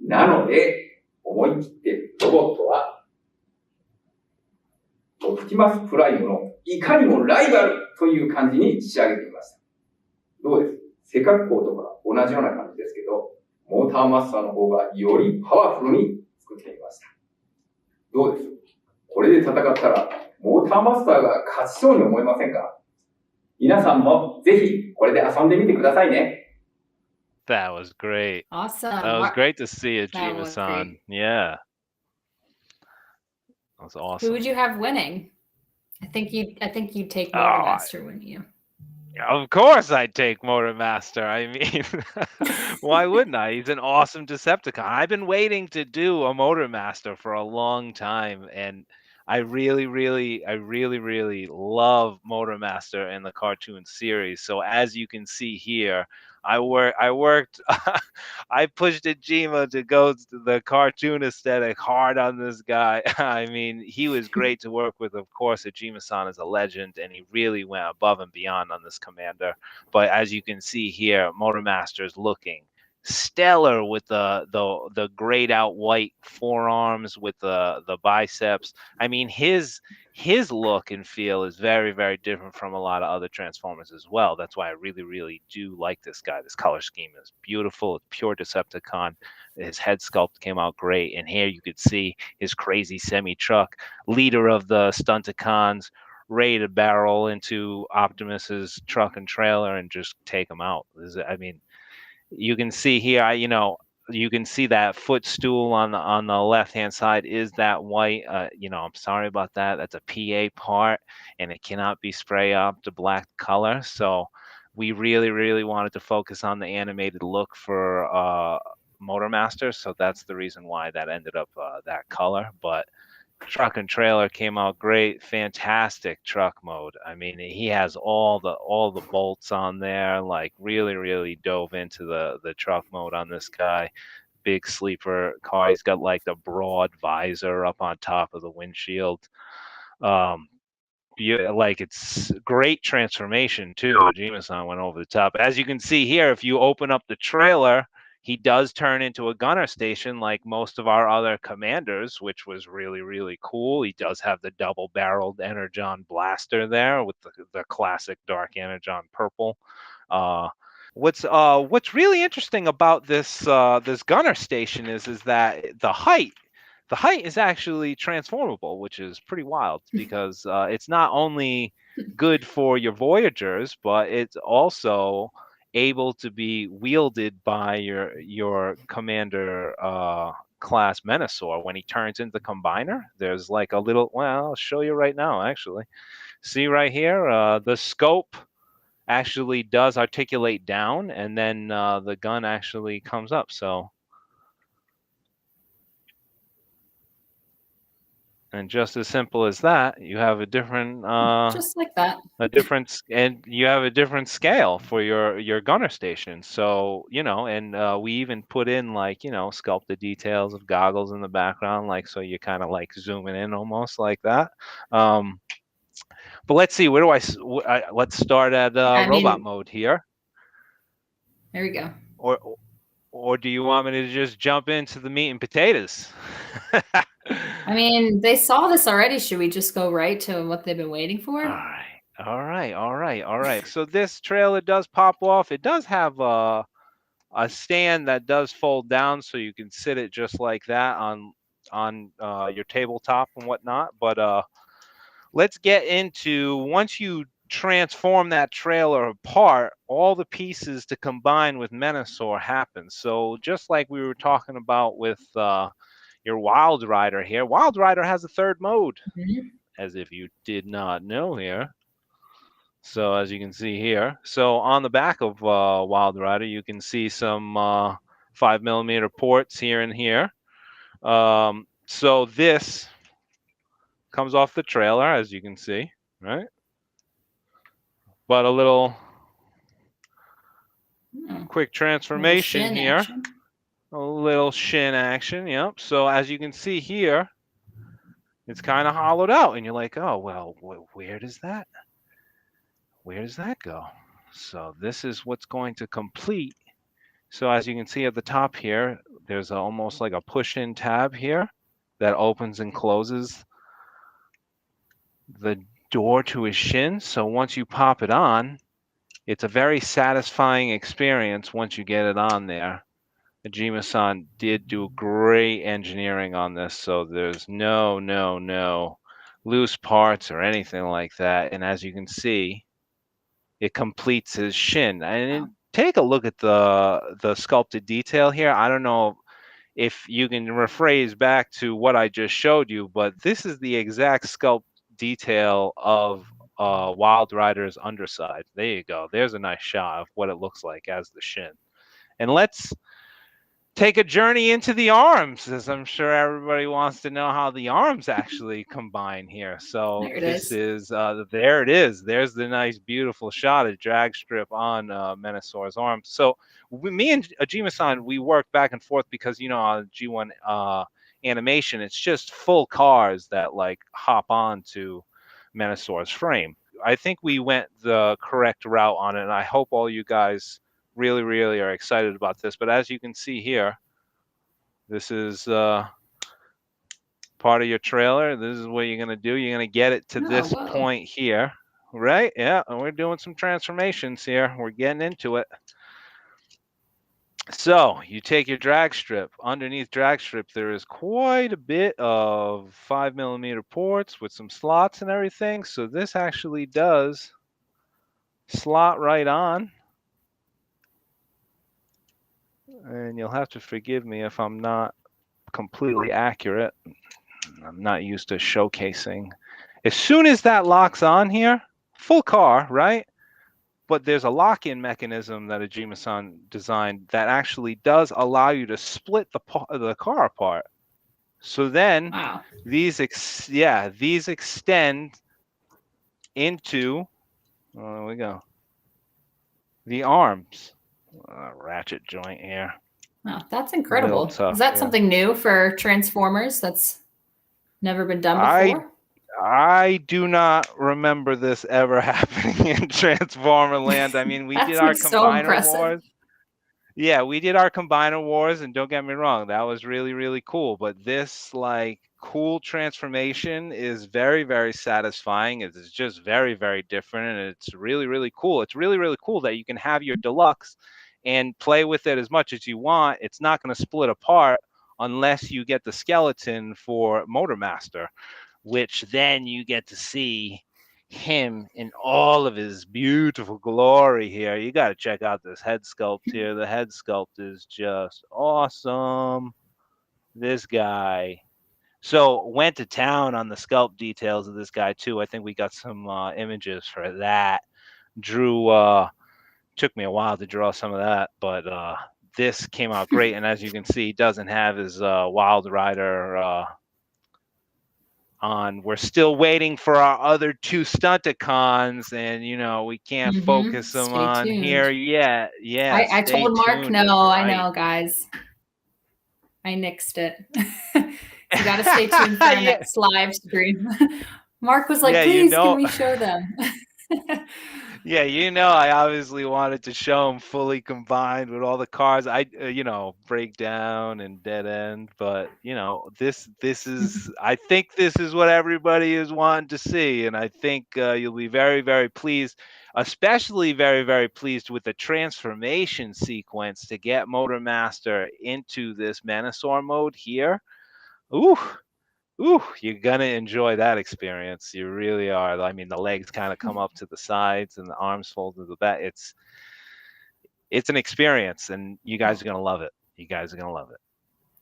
なので、思い切ってロボットは、トオプティマスプライムのいかにもライバルという感じに仕上げてみました。どうです？背格好とか同じような感じですけど、モーターマスターの方がよりパワフルに作ってみました。どうです？これで戦ったら、モーターマスターが勝ちそうに思いませんか？皆さんもぜひこれで遊んでみてくださいね。That was great. Awesome. That was great to see it, That was Jima-san. great. Yeah. That was Who awesome. would you have winning? I think you'd take Oh, Motormaster, wouldn't you? Of course I'd take Motormaster. I mean, why wouldn't I? He's an awesome Decepticon. I've been waiting to do a Motormaster for a long time, and I really love Motormaster in the cartoon series. So as you can see here, I worked I pushed Ijima to go to the cartoon aesthetic hard on this guy. I mean, he was great to work with. Of course, Ijima-san is a legend, and he really went above and beyond on this commander. But as you can see here, Motormaster is looking stellar with the grayed out white forearms with the biceps. I mean, his look and feel is very different from a lot of other Transformers as well. That's why I really do like this guy. This color scheme is beautiful. It's pure Decepticon. His head sculpt came out great, and here you could see his crazy semi truck, leader of the Stunticons, ready to barrel into Optimus's truck and trailer and just take him out. I mean, you can see here, you can see that footstool on the left hand side is that white. I'm sorry about that. That's a PA part, and it cannot be spray up to black color. So we really wanted to focus on the animated look for Motormaster. So that's the reason why that ended up that color. But truck and trailer came out great. Fantastic truck mode. I mean, he has all the bolts on there. Like really dove into the truck mode on this guy. Big sleeper car. He's got like the broad visor up on top of the windshield. It's great transformation too. Ijima-san went over the top. As you can see here, if you open up the trailer, he does turn into a gunner station like most of our other commanders, which was really cool. He does have the double-barreled Energon blaster there with the classic Dark Energon purple. What's really interesting about this gunner station is that the height is actually transformable, which is pretty wild because it's not only good for your Voyagers, but it's also able to be wielded by your commander class Menasaur when he turns into the Combiner. There's like a little, well, I'll show you right now actually. See right here, the scope actually does articulate down, and then the gun actually comes up. So, and just as simple as that, you have a different Just like that. and you have a different scale for your gunner station. So, and we even put in sculpted details of goggles in the background, like so you're kind of like zooming in almost like that. But let's see, where do let's start at robot mode here. There we go. Or do you want me to just jump into the meat and potatoes? I mean, they saw this already. Should we just go right to what they've been waiting for? All right. So this trailer does pop off. It does have a stand that does fold down, so you can sit it just like that on your tabletop and whatnot. But let's get into, once you transform that trailer apart, all the pieces to combine with Menasaur happen. So just like we were talking about with your Wild Rider here, Wild Rider has a third mode, as if you did not know here. So as you can see here, so on the back of Wild Rider, you can see some 5mm ports here and here. So this comes off the trailer, as you can see, right? But a little quick transformation here. Action. A little shin action, yep. So as you can see here, it's kind of hollowed out, and you're like, oh, well, where does that go? So this is what's going to complete. So as you can see at the top here, there's almost like a push-in tab here that opens and closes the door to his shin. So once you pop it on, it's a very satisfying experience once you get it on there. Ajima-san did do great engineering on this, so there's no loose parts or anything like that. And as you can see, it completes his shin. And take a look at the sculpted detail here. I don't know if you can rephrase back to what I just showed you, but this is the exact sculpt detail of Wild Rider's underside. There you go. There's a nice shot of what it looks like as the shin. And let's take a journey into the arms, as I'm sure everybody wants to know how the arms actually combine here. So There it this is. there it is. There's the nice, beautiful shot of drag strip on Menasaur's arms. So me and Ajima-san, we work back and forth because, you know, on G1 animation, it's just full cars that like hop on to Menasaur's frame. I think we went the correct route on it, and I hope all you guys really are excited about this. But as you can see here, this is part of your trailer. This is what you're going to do. You're going to get it to this point here, right? Yeah, and we're doing some transformations here. We're getting into it. So you take your drag strip. Underneath drag strip, there is quite a bit of 5mm ports with some slots and everything. So this actually does slot right on. And you'll have to forgive me if I'm not completely accurate. I'm not used to showcasing. As soon as that locks on here, full car, right? But there's a lock-in mechanism that Ajima-san designed that actually does allow you to split the car apart. So then these extend into, there we go, the arms. Ratchet joint here. Wow, that's incredible. Is that something new for Transformers that's never been done before? I do not remember this ever happening in Transformer Land. I mean, we did our Combiner Wars. Yeah, we did our Combiner Wars, and don't get me wrong, that was really cool. But this like cool transformation is very satisfying. It's just very different, and it's really cool. It's really cool that you can have your deluxe and play with it as much as you want. It's not going to split apart unless you get the skeleton for Motormaster, which then you get to see him in all of his beautiful glory here. You got to check out this head sculpt here. The head sculpt is just awesome. This guy. So went to town on the sculpt details of this guy too. I think we got some images for that. Took me a while to draw some of that, but this came out great. And as you can see, he doesn't have his Wild Rider on. We're still waiting for our other two Stunticons, and you know we can't focus them on here yet. Yeah, I told Mark, no, right. I know, guys. I nixed it. You got to stay tuned for our next live stream. Mark was like, please, can we show them? Yeah, you know, I obviously wanted to show them fully combined with all the cars. I, breakdown and dead end, but you know, this is. I think this is what everybody is wanting to see, and I think you'll be very pleased, especially very pleased with the transformation sequence to get Motormaster into this Menasaur mode here. Ooh, you're gonna enjoy that experience. You really are. I mean, the legs kind of come up to the sides and the arms fold to the back. It's an experience, and you guys are gonna love it. You guys are gonna love it.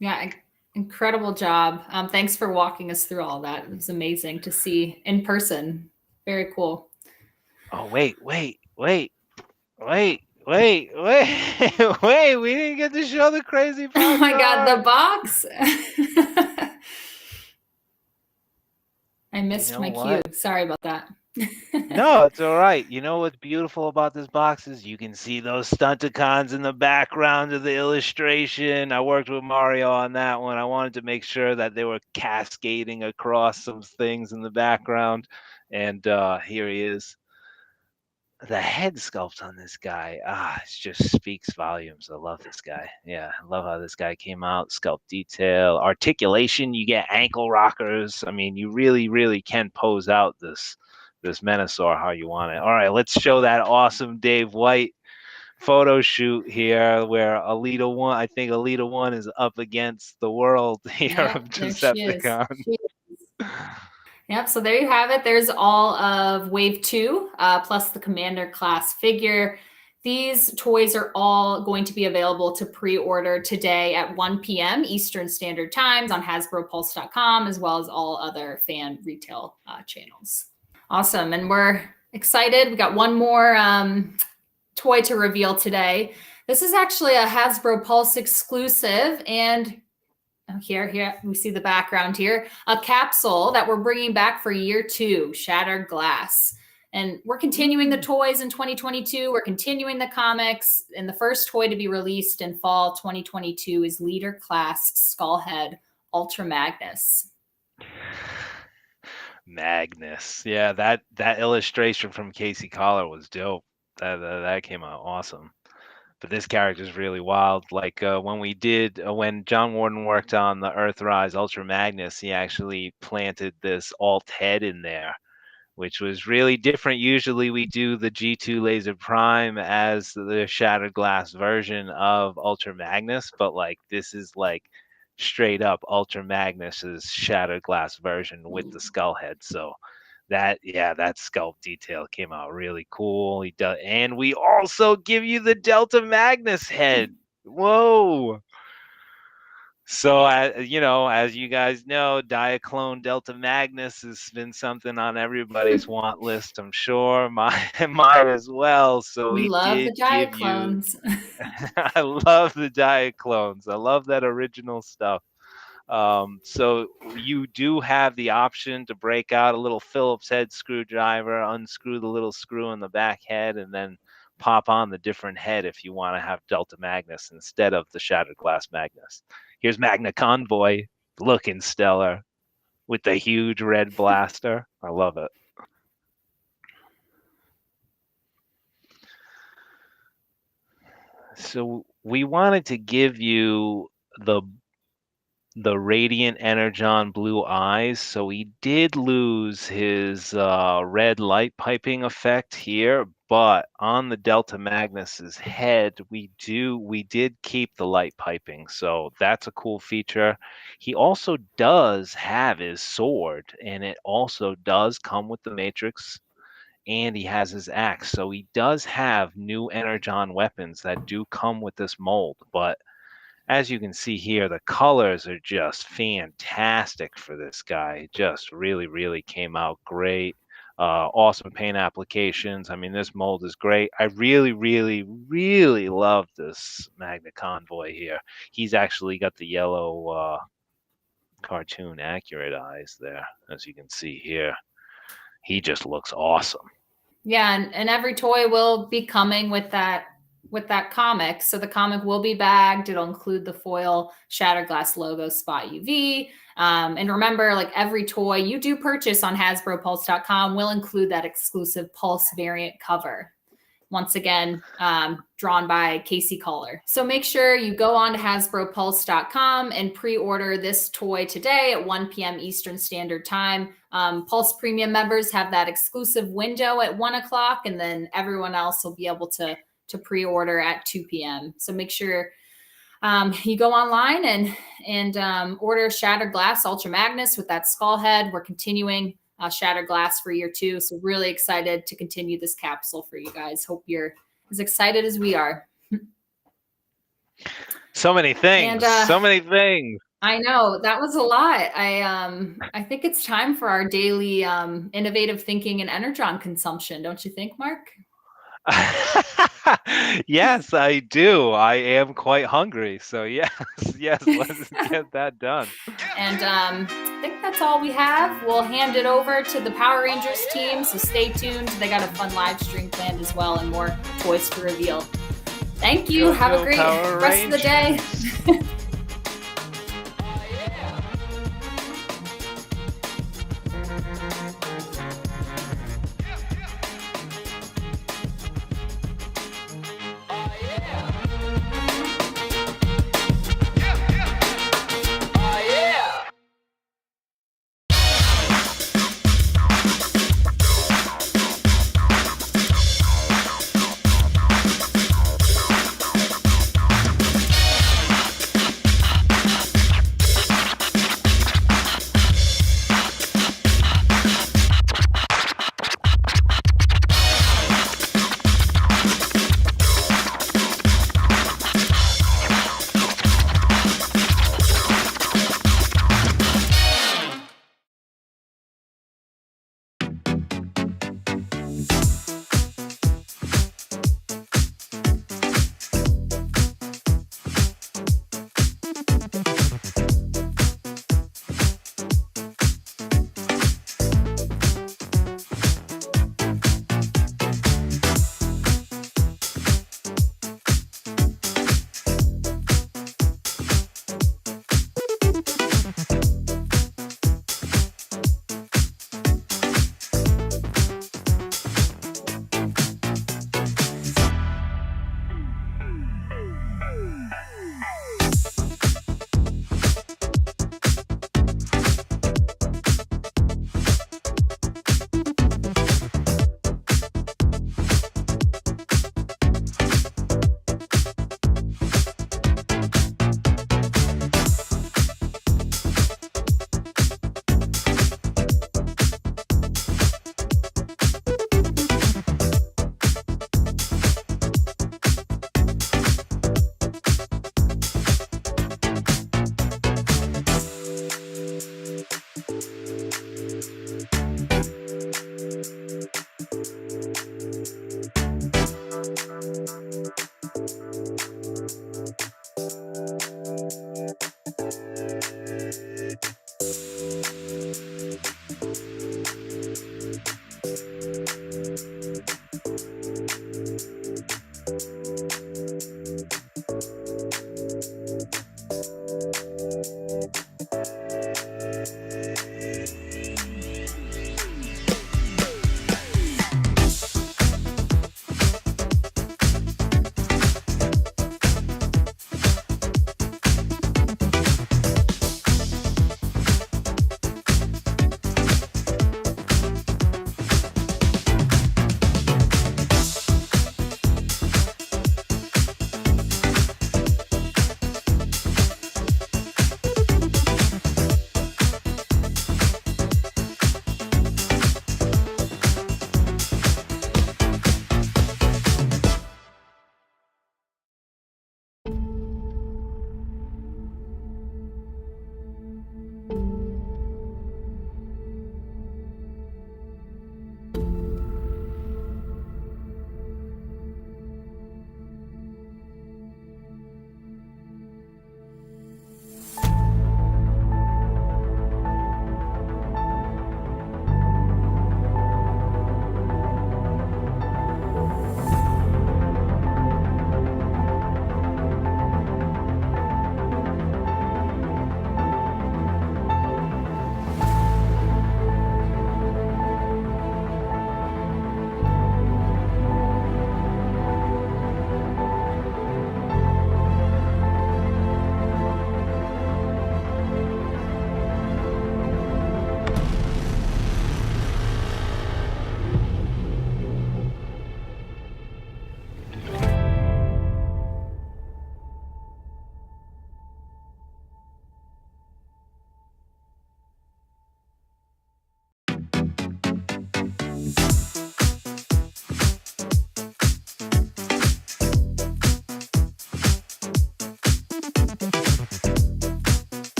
Yeah, incredible job. Thanks for walking us through all that. It was amazing to see in person. Very cool. Oh, wait. We didn't get to show the crazy box. Oh my God, the box. I missed my cue. Sorry about that. No, it's all right. You know what's beautiful about this box is you can see those Stunticons in the background of the illustration. I worked with Mario on that one. I wanted to make sure that they were cascading across some things in the background. And here he is. the head sculpt on this guy, it just speaks volumes. I love this guy. Yeah, I love how this guy came out. Sculpt detail, articulation. You get ankle rockers. I mean, you really, really can pose out this Menasaur how you want it. All right, let's show that awesome Dave White photo shoot here, where Alita 1, I think Alita 1 is up against the world here Yep, of there she is. Decepticon. She is. Yep, so there you have it. There's all of Wave 2, plus the Commander class figure. These toys are all going to be available to pre-order today at 1 p.m. Eastern Standard Times on HasbroPulse.com, as well as all other fan retail channels. Awesome, and we're excited. We got one more toy to reveal today. This is actually a Hasbro Pulse exclusive, and here we see the background here, a capsule that we're bringing back for year 2, Shattered Glass. And we're continuing the toys in 2022. We're continuing the comics, and the first toy to be released in fall 2022 is Leader Class Skullhead Ultra Magnus. Magnus. Yeah, that illustration from Casey Collar was dope. That came out awesome. But this character is really wild. Like when John Warden worked on the Earthrise Ultra Magnus, he actually planted this alt head in there, which was really different. Usually we do the G2 Laser Prime as the Shattered Glass version of Ultra Magnus, but like this is like straight up Ultra Magnus's Shattered Glass version with the skull head. So that sculpt detail came out really cool. And we also give you the Delta Magnus head. Whoa. So, as you guys know, Diaclone Delta Magnus has been something on everybody's want list, I'm sure. Mine as well. So we love the Diaclones. I love the Diaclones. I love that original stuff. So you do have the option to break out a little Phillips head screwdriver, unscrew the little screw in the back head, and then pop on the different head if you want to have Delta Magnus instead of the Shattered Glass Magnus. Here's Magna Convoy, looking stellar, with the huge red blaster. I love it. So we wanted to give you the Radiant Energon blue eyes. So he did lose his red light piping effect here, but on the Delta Magnus's head, we did keep the light piping. So that's a cool feature. He also does have his sword, and it also does come with the Matrix, and he has his axe. So he does have new Energon weapons that do come with this mold, but as you can see here, the colors are just fantastic for this guy. Just really, really came out great. Awesome paint applications. I mean, this mold is great. I really, really, really love this Magna Convoy here. He's actually got the yellow cartoon accurate eyes there, as you can see here. He just looks awesome. Yeah, and every toy will be coming with that comic. So the comic will be bagged. It'll include the foil Shattered Glass logo Spot UV. And remember, like every toy you do purchase on HasbroPulse.com will include that exclusive Pulse variant cover. Once again, drawn by Casey Collar. So make sure you go on to HasbroPulse.com and pre-order this toy today at 1 p.m. Eastern Standard Time. Pulse Premium members have that exclusive window at 1 o'clock, and then everyone else will be able to pre-order at 2 p.m. So make sure you go online and order Shattered Glass Ultra Magnus with that skull head. We're continuing Shattered Glass for year 2. So really excited to continue this capsule for you guys. Hope you're as excited as we are. So many things. So many things. I know that was a lot. I think it's time for our daily innovative thinking and Energon consumption. Don't you think, Mark? Yes, I do. I am quite hungry. So yes, let's get that done. And I think that's all we have. We'll hand it over to the Power Rangers team. So stay tuned. They got a fun live stream planned as well and more toys to reveal. Thank you. Have a great rest of the day.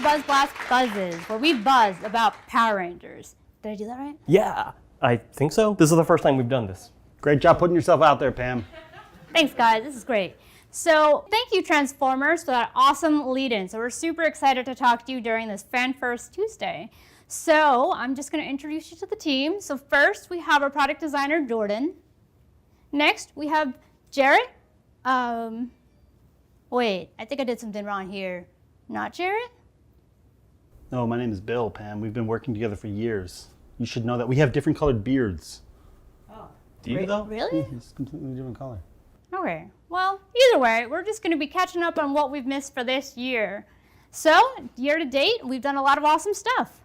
Buzz Blast Buzzes, where we buzz about Power Rangers. Did I do that right? Yeah, I think so. This is the first time we've done this. Great job putting yourself out there, Pam. Thanks, guys. This is great. So thank you, Transformers, for that awesome lead-in. So we're super excited to talk to you during this Fan First Tuesday. So I'm just going to introduce you to the team. So first, we have our product designer, Jordan. Next, we have Jarrett. Wait, I think I did something wrong here. Not Jarrett? No, my name is Bill, Pam. We've been working together for years. You should know that. We have different colored beards. Oh. Do you, though? Really? Yeah, it's a completely different color. Okay. Well, either way, we're just going to be catching up on what we've missed for this year. So, year to date, we've done a lot of awesome stuff.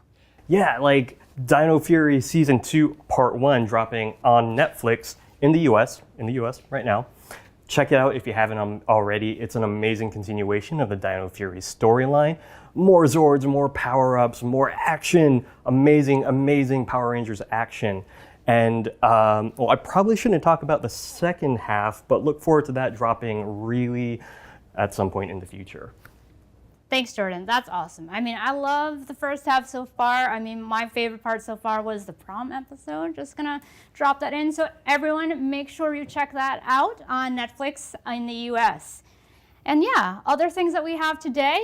Yeah, like Dino Fury Season 2 Part 1 dropping on Netflix in the US right now. Check it out if you haven't already. It's an amazing continuation of the Dino Fury storyline. More Zords, more power-ups, more action. Amazing, amazing Power Rangers action. And, well, I probably shouldn't talk about the second half, but look forward to that dropping really at some point in the future. Thanks, Jordan. That's awesome. I mean, I love the first half so far. I mean, my favorite part so far was the prom episode. Just gonna drop that in. So everyone, make sure you check that out on Netflix in the US. And yeah, other things that we have today.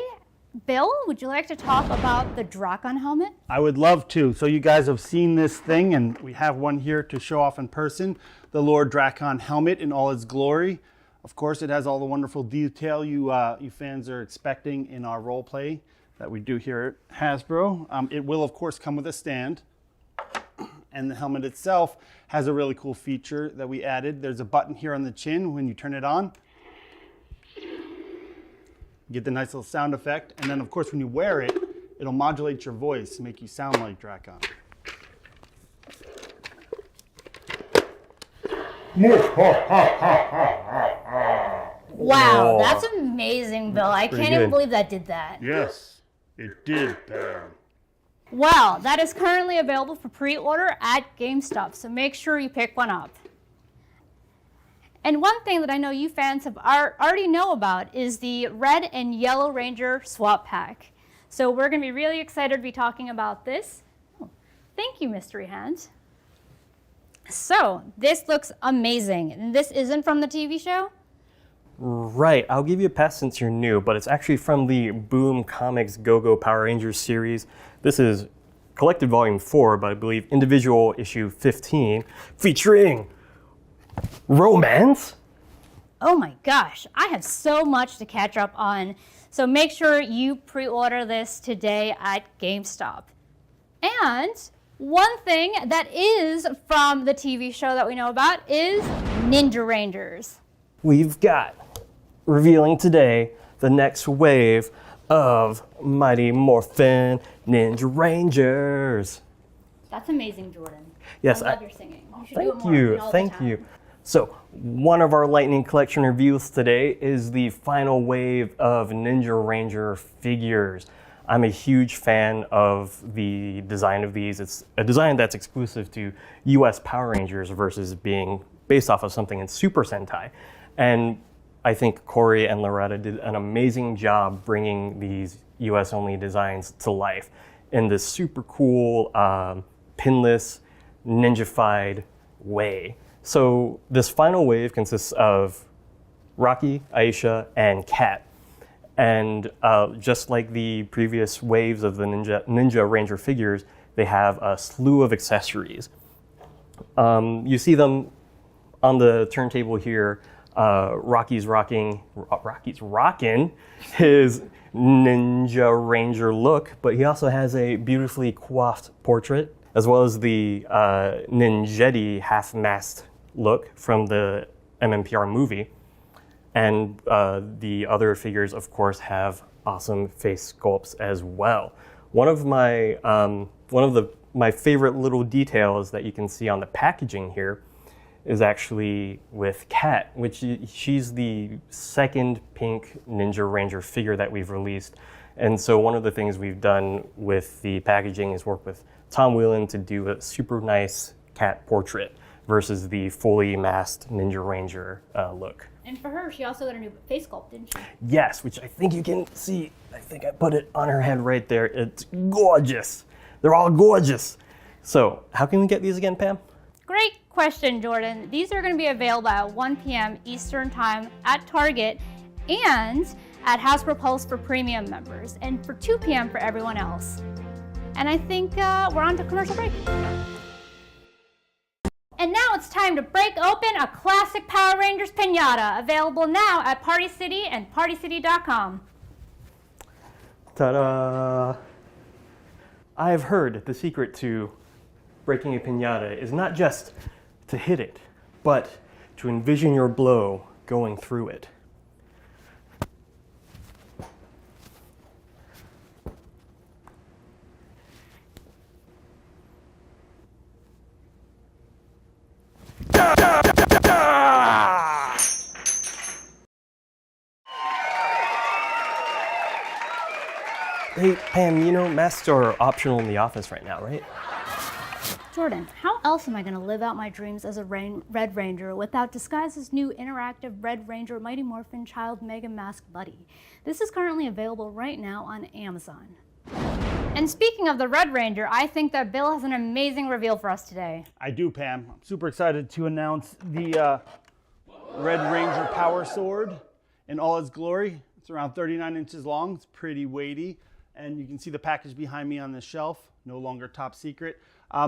Bill, would you like to talk about the Drakon helmet? I would love to. So you guys have seen this thing, and we have one here to show off in person. The Lord Drakon helmet in all its glory. Of course, it has all the wonderful detail you fans are expecting in our role play that we do here at Hasbro. It will, of course, come with a stand. And the helmet itself has a really cool feature that we added. There's a button here on the chin. When you turn it on, you get the nice little sound effect. And then, of course, when you wear it, it'll modulate your voice and make you sound like Drakon. Wow, that's amazing, Bill. I Pretty can't even good. believe that did that. Yes, it did, Pam. Well, that is currently available for pre-order at GameStop, so make sure you pick one up. And one thing that I know you fans have already know about is the Red and Yellow Ranger swap pack. So we're going to be really excited to be talking about this. Oh, thank you, Mystery Hands. So this looks amazing. And this isn't from the TV show? Right, I'll give you a pass since you're new, but it's actually from the Boom Comics Go-Go Power Rangers series. This is Collected Volume 4, but I believe individual issue 15, featuring romance. Oh my gosh, I have so much to catch up on. So make sure you pre-order this today at GameStop. And one thing that is from the TV show that we know about is Ninja Rangers. We've got, revealing today, the next wave of Mighty Morphin Ninja Rangers. That's amazing, Jordan. Yes, I love your singing. You should do it thank more. you, all the thank time. you. So, one of our Lightning Collection reviews today is the final wave of Ninja Ranger figures. I'm a huge fan of the design of these. It's a design that's exclusive to US Power Rangers versus being based off of something in Super Sentai. And I think Corey and Loretta did an amazing job bringing these US-only designs to life in this super cool, pinless, ninja-fied way. So this final wave consists of Rocky, Aisha, and Kat. And just like the previous waves of the Ninja Ranger figures, they have a slew of accessories. You see them on the turntable here. Rocky's rocking his Ninja Ranger look, but he also has a beautifully coiffed portrait, as well as the Ninjetti half-mast look from the MMPR movie. And the other figures, of course, have awesome face sculpts as well. One of my favorite little details that you can see on the packaging here is actually with Kat, which she's the second pink Ninja Ranger figure that we've released. And so one of the things we've done with the packaging is work with Tom Whelan to do a super nice Kat portrait. versus the fully masked Ninja Ranger look. And for her, she also got a new face sculpt, didn't she? Yes, which I think you can see. I think I put it on her head right there. It's gorgeous. They're all gorgeous. So how can we get these again, Pam? Great question, Jordan. These are going to be available at 1 p.m. Eastern Time at Target and at Hasbro Pulse for premium members, and for 2 p.m. for everyone else. And I think we're on to commercial break. And now it's time to break open a classic Power Rangers piñata, available now at Party City and PartyCity.com. Ta-da! I've heard the secret to breaking a piñata is not just to hit it, but to envision your blow going through it. Hey, Pam, you know masks are optional in the office right now, right? Jordan, how else am I going to live out my dreams as a Red Ranger without Disguise's new interactive Red Ranger Mighty Morphin Child Mega Mask Buddy? This is currently available right now on Amazon. And speaking of the Red Ranger, I think that Bill has an amazing reveal for us today. I do, Pam. I'm super excited to announce the Red Ranger Power Sword in all its glory. It's around 39 inches long. It's pretty weighty. And you can see the package behind me on the shelf, no longer top secret.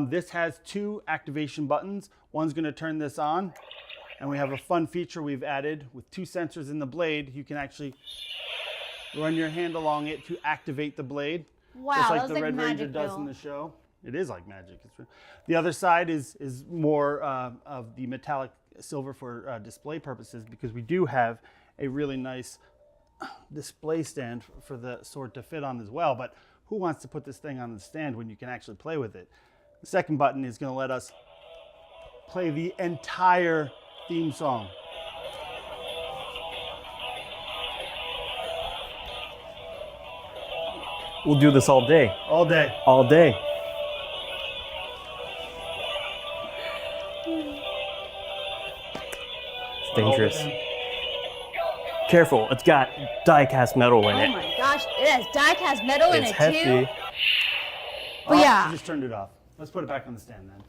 This has 2 activation buttons. One's going to turn this on, and we have a fun feature we've added with 2 sensors in the blade. You can actually run your hand along it to activate the blade, Wow, just like that was the like Red Ranger magic, does Bill. in the show. It is like magic. The other side is more of the metallic silver for display purposes, because we do have a really nice display stand for the sword to fit on as well. But who wants to put this thing on the stand when you can actually play with it? The second button is going to let us play the entire theme song. We'll do this all day. All day. All day. It's dangerous. Careful, it's got die-cast metal in Oh it. my gosh, it has die-cast metal in It's it hefty. too. Oh, yeah. I just turned it off. Let's put it back on the stand then.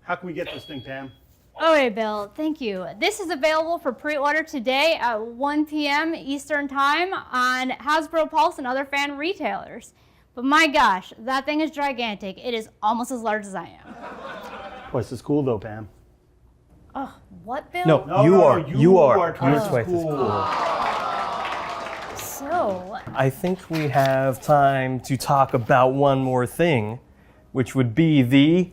How can we get this thing, Pam? Okay, Bill, thank you. This is available for pre-order today at 1 p.m. Eastern Time on Hasbro Pulse and other fan retailers. But my gosh, that thing is gigantic. It is almost as large as I am. Boy, this is cool though, Pam. Oh, what, Bill? No, you are. You're twice twice as cool. So, I think we have time to talk about one more thing, which would be the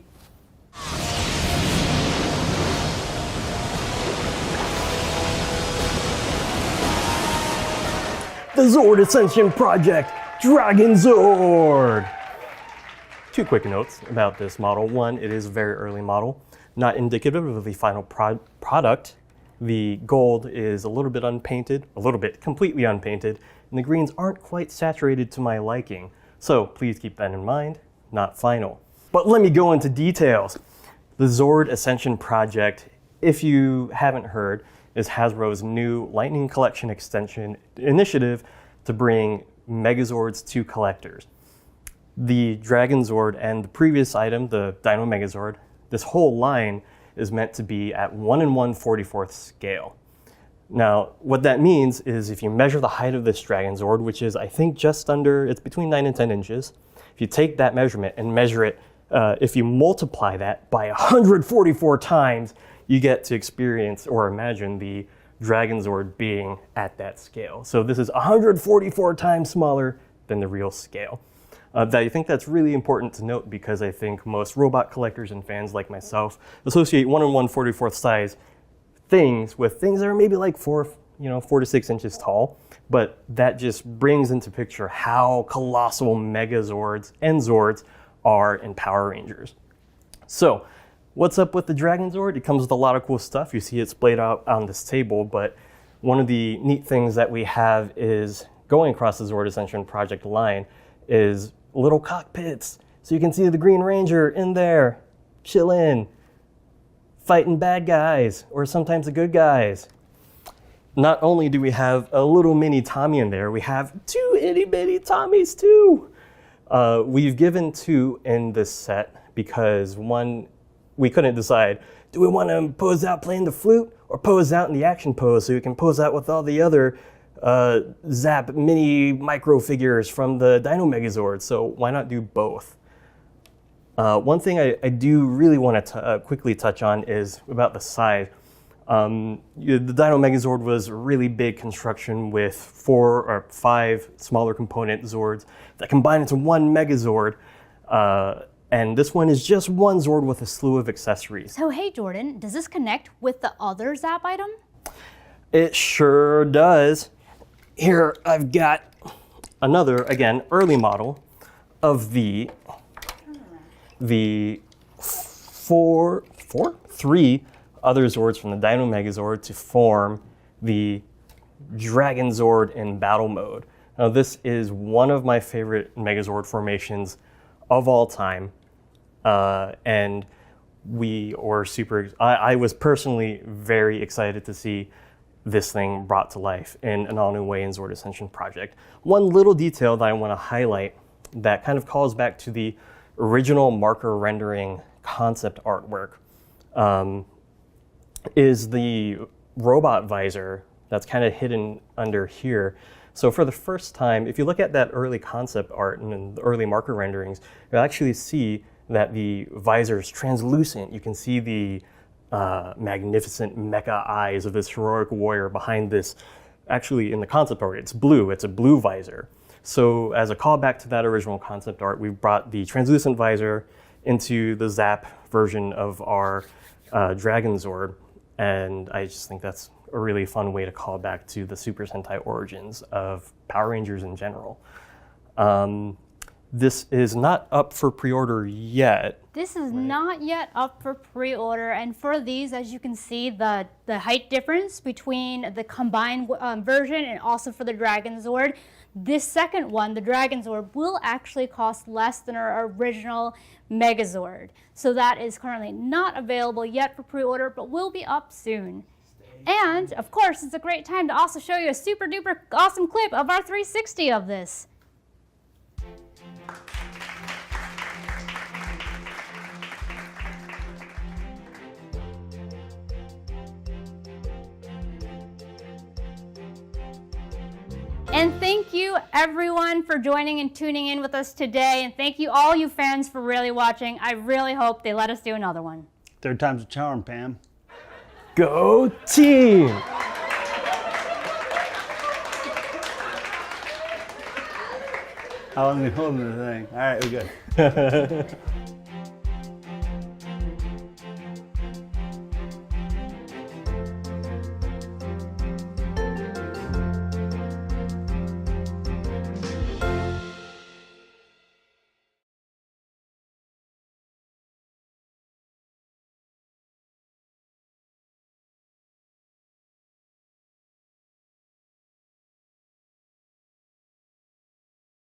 Zord Ascension Project, Dragon Zord! 2 quick notes about this model. One, it is a very early model, not indicative of the final product. The gold is a little bit unpainted, a little bit completely unpainted, and the greens aren't quite saturated to my liking. So please keep that in mind, not final. But let me go into details. The Zord Ascension Project, if you haven't heard, is Hasbro's new Lightning Collection extension initiative to bring Megazords to collectors. The Dragon Zord and the previous item, the Dino Megazord, this whole line is meant to be at 1 1/44 scale. Now, what that means is if you measure the height of this Dragon Zord, which is I think just under, it's between 9 and 10 inches, if you take that measurement and measure it, if you multiply that by 144 times, you get to experience or imagine the Dragon Zord being at that scale. So this is 144 times smaller than the real scale. I think that's really important to note because I think most robot collectors and fans like myself associate 1 1/44 size things with things that are maybe like 4 to 6 inches tall, but that just brings into picture how colossal Megazords and Zords are in Power Rangers. So, what's up with the Dragon Zord? It comes with a lot of cool stuff. You see it splayed out on this table, but one of the neat things that we have is going across the Zord Ascension Project line is little cockpits. So you can see the Green Ranger in there, chillin'. fighting bad guys or sometimes the good guys. Not only do we have a little mini Tommy in there, we have 2 itty bitty Tommies too. We've given 2 in this set because one, we couldn't decide, do we want to pose out playing the flute or pose out in the action pose so we can pose out with all the other Zap mini micro figures from the Dino Megazord? So why not do both? One thing I do really want to quickly touch on is about the size. The Dino Megazord was a really big construction with 4 or 5 smaller component Zords that combine into one Megazord. And this one is just one Zord with a slew of accessories. So hey Jordan, does this connect with the other Zap item? It sure does. Here I've got another, again, early model of the 3 other Zords from the Dino Megazord to form the Dragon Zord in battle mode. Now this is one of my favorite Megazord formations of all time. And we were I was personally very excited to see this thing brought to life in an all-new way in Zord Ascension project. One little detail that I want to highlight that kind of calls back to the original marker rendering concept artwork is the robot visor that's kind of hidden under here. So for the first time, if you look at that early concept art and the early marker renderings, you'll actually see that the visor is translucent. You can see the magnificent mecha eyes of this heroic warrior behind this. Actually, in the concept art, it's blue. It's a blue visor. So as a callback to that original concept art, we brought the translucent visor into the Zap version of our Dragon Zord. And I just think that's a really fun way to call back to the Super Sentai origins of Power Rangers in general. This is not up for pre-order yet. This is not yet up for pre-order, and for these, as you can see, the height difference between the combined version and also for the Dragon Zord, this second one, the Dragon Zord, will actually cost less than our original Megazord. So that is currently not available yet for pre-order, but will be up soon. And, of course, it's a great time to also show you a super duper awesome clip of our 360 of this. And thank you everyone for joining and tuning in with us today. And thank you all you fans for really watching. I really hope they let us do another one. 3rd time's a charm, Pam. Go team! How long are we holding the thing? All right, we're good.